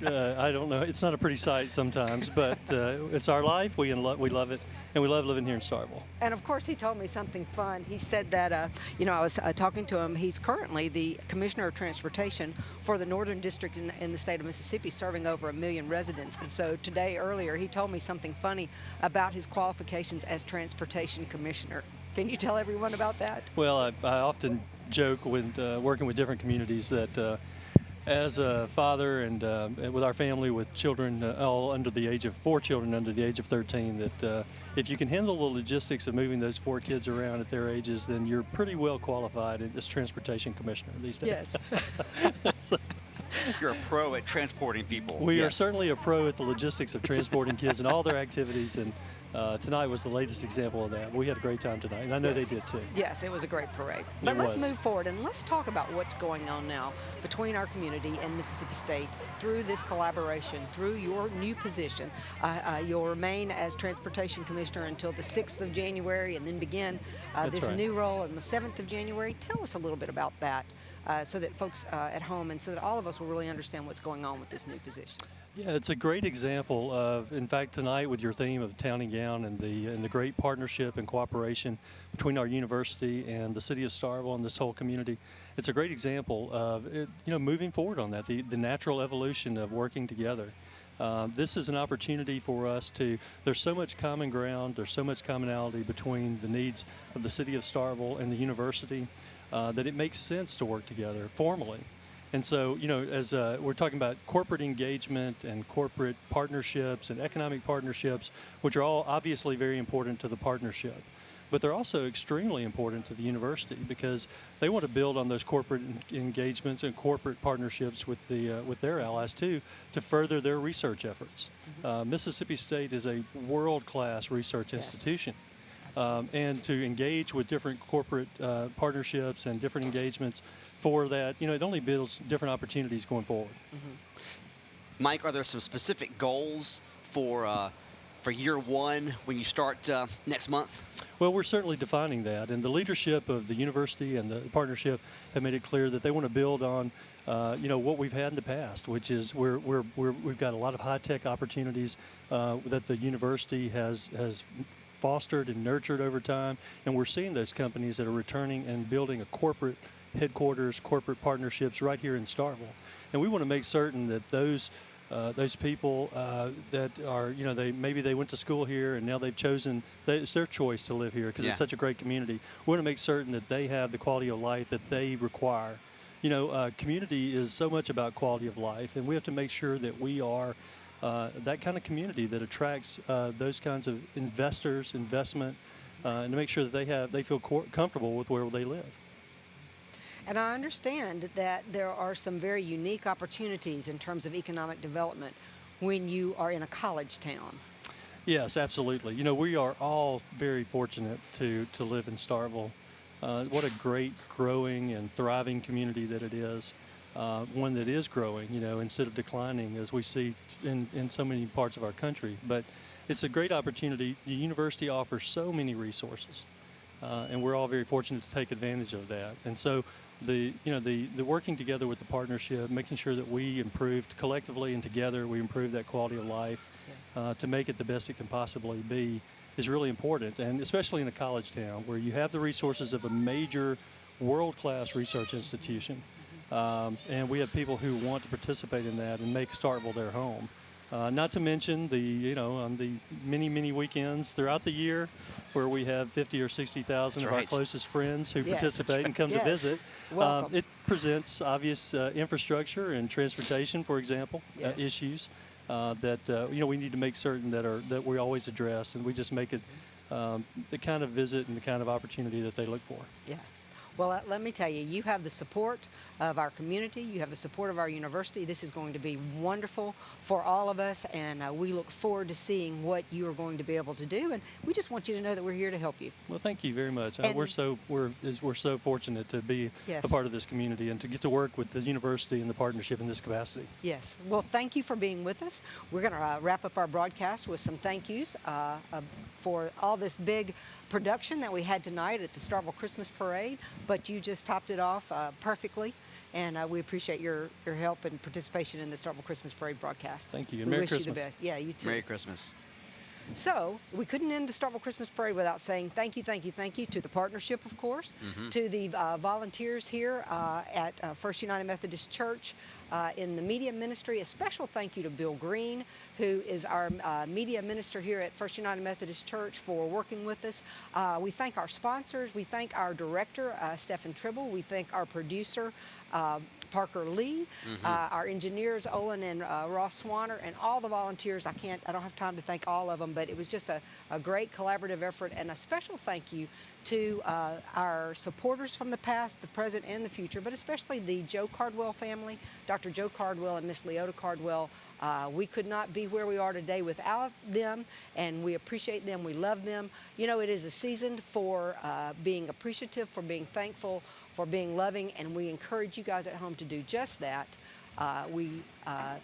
I don't know. It's not a pretty sight sometimes, but it's our life. We love it, and we love living here in Starkville. And of course, he told me something fun. He said that, you know, I was talking to him. He's currently the Commissioner of Transportation for the Northern District in the state of Mississippi, serving over 1 million residents. And so today, earlier, he told me something funny about his qualifications as Transportation Commissioner. Can you tell everyone about that? Well, I often joke with working with different communities that as a father and with our family with children all under the age of 4 children under the age of 13, that if you can handle the logistics of moving those 4 kids around at their ages, then you're pretty well qualified as transportation commissioner these days. Yes. You're a pro at transporting people. We are certainly a pro at the logistics of transporting kids and all their activities, and tonight was the latest example of that. We had a great time tonight, and I know they did too. Yes, it was a great parade. But let's move forward and let's talk about what's going on now between our community and Mississippi State through this collaboration, through your new position. You'll remain as Transportation Commissioner until the 6th of January and then begin this new role on the 7th of January. Tell us a little bit about that so that folks at home and so that all of us will really understand what's going on with this new position. Yeah, it's a great example of, in fact, tonight with your theme of Town and Gown and the great partnership and cooperation between our university and the city of Starkville and this whole community. It's a great example of it, you know, moving forward on that, the natural evolution of working together. This is an opportunity for us there's so much common ground, there's so much commonality between the needs of the city of Starkville and the university that it makes sense to work together formally. And so, you know, as we're talking about corporate engagement and corporate partnerships and economic partnerships, which are all obviously very important to the partnership, but they're also extremely important to the university because they want to build on those corporate engagements and corporate partnerships with their allies too to further their research efforts. Mississippi State is a world-class research institution. And to engage with different corporate partnerships and different engagements for that, you know, it only builds different opportunities going forward. Mike, are there some specific goals for year one when you start next month? Well, we're certainly defining that, and the leadership of the university and the partnership have made it clear that they want to build on you know, what we've had in the past, which is we've got a lot of high-tech opportunities that the university has fostered and nurtured over time, and we're seeing those companies that are returning and building a corporate headquarters, corporate partnerships right here in Starkville. And we want to make certain that those people that are, you know, maybe they went to school here and now they've chosen, it's their choice to live here because it's such a great community. We want to make certain that they have the quality of life that they require. You know, community is so much about quality of life, and we have to make sure that we are that kind of community that attracts those kinds of investment, and to make sure that they feel comfortable with where they live. And I understand that there are some very unique opportunities in terms of economic development when you are in a college town. Yes, absolutely. You know, we are all very fortunate to live in Starkville. What a great, growing, and thriving community that it is. One that is growing, you know, instead of declining as we see in so many parts of our country. But it's a great opportunity. The university offers so many resources, and we're all very fortunate to take advantage of that. And so the working together with the partnership, making sure that we improved collectively and together, we improve that quality of life. to make it the best it can possibly be is really important, and especially in a college town where you have the resources of a major world-class research institution, and we have people who want to participate in that and make Starkville their home. Not to mention on the many weekends throughout the year where we have 50 or 60,000 of our closest friends who participate and come to visit. It presents obvious infrastructure and transportation, for example, issues that we need to make certain that we always address, and we just make it the kind of visit and the kind of opportunity that they look for. Yeah. Well, let me tell you, you have the support of our community. You have the support of our university. This is going to be wonderful for all of us, and we look forward to seeing what you are going to be able to do. And we just want you to know that we're here to help you. Well, thank you very much. We're so fortunate to be a part of this community and to get to work with the university and the partnership in this capacity. Yes. Well, thank you for being with us. We're going to wrap up our broadcast with some thank yous for all this big production that we had tonight at the Starkville Christmas Parade, but you just topped it off perfectly, and we appreciate your help and participation in the Starkville Christmas Parade broadcast. Thank you, and we Merry wish Christmas. you the best. Yeah, you too. Merry Christmas. So we couldn't end the Starkville Christmas Parade without saying thank you to the partnership, of course, to the volunteers here at First United Methodist Church in the media ministry. A special thank you to Bill Green, who is our media minister here at First United Methodist Church, for working with us. We thank our sponsors. We thank our director, Stephen Tribble. We thank our producer, Parker Lee, our engineers, Olin and Ross Swanner, and all the volunteers. I don't have time to thank all of them, but it was just a great collaborative effort. And a special thank you to our supporters from the past, the present, and the future, but especially the Joe Cardwell family, Dr. Joe Cardwell and Miss Leota Cardwell. We could not be where we are today without them, and we appreciate them. We love them. You know, it is a season for being appreciative, for being thankful, for being loving, and we encourage you guys at home to do just that. We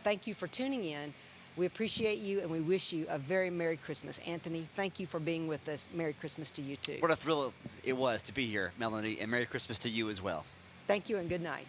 thank you for tuning in. We appreciate you, and we wish you a very Merry Christmas. Anthony, thank you for being with us. Merry Christmas to you, too. What a thrill it was to be here, Melanie, and Merry Christmas to you as well. Thank you, and good night.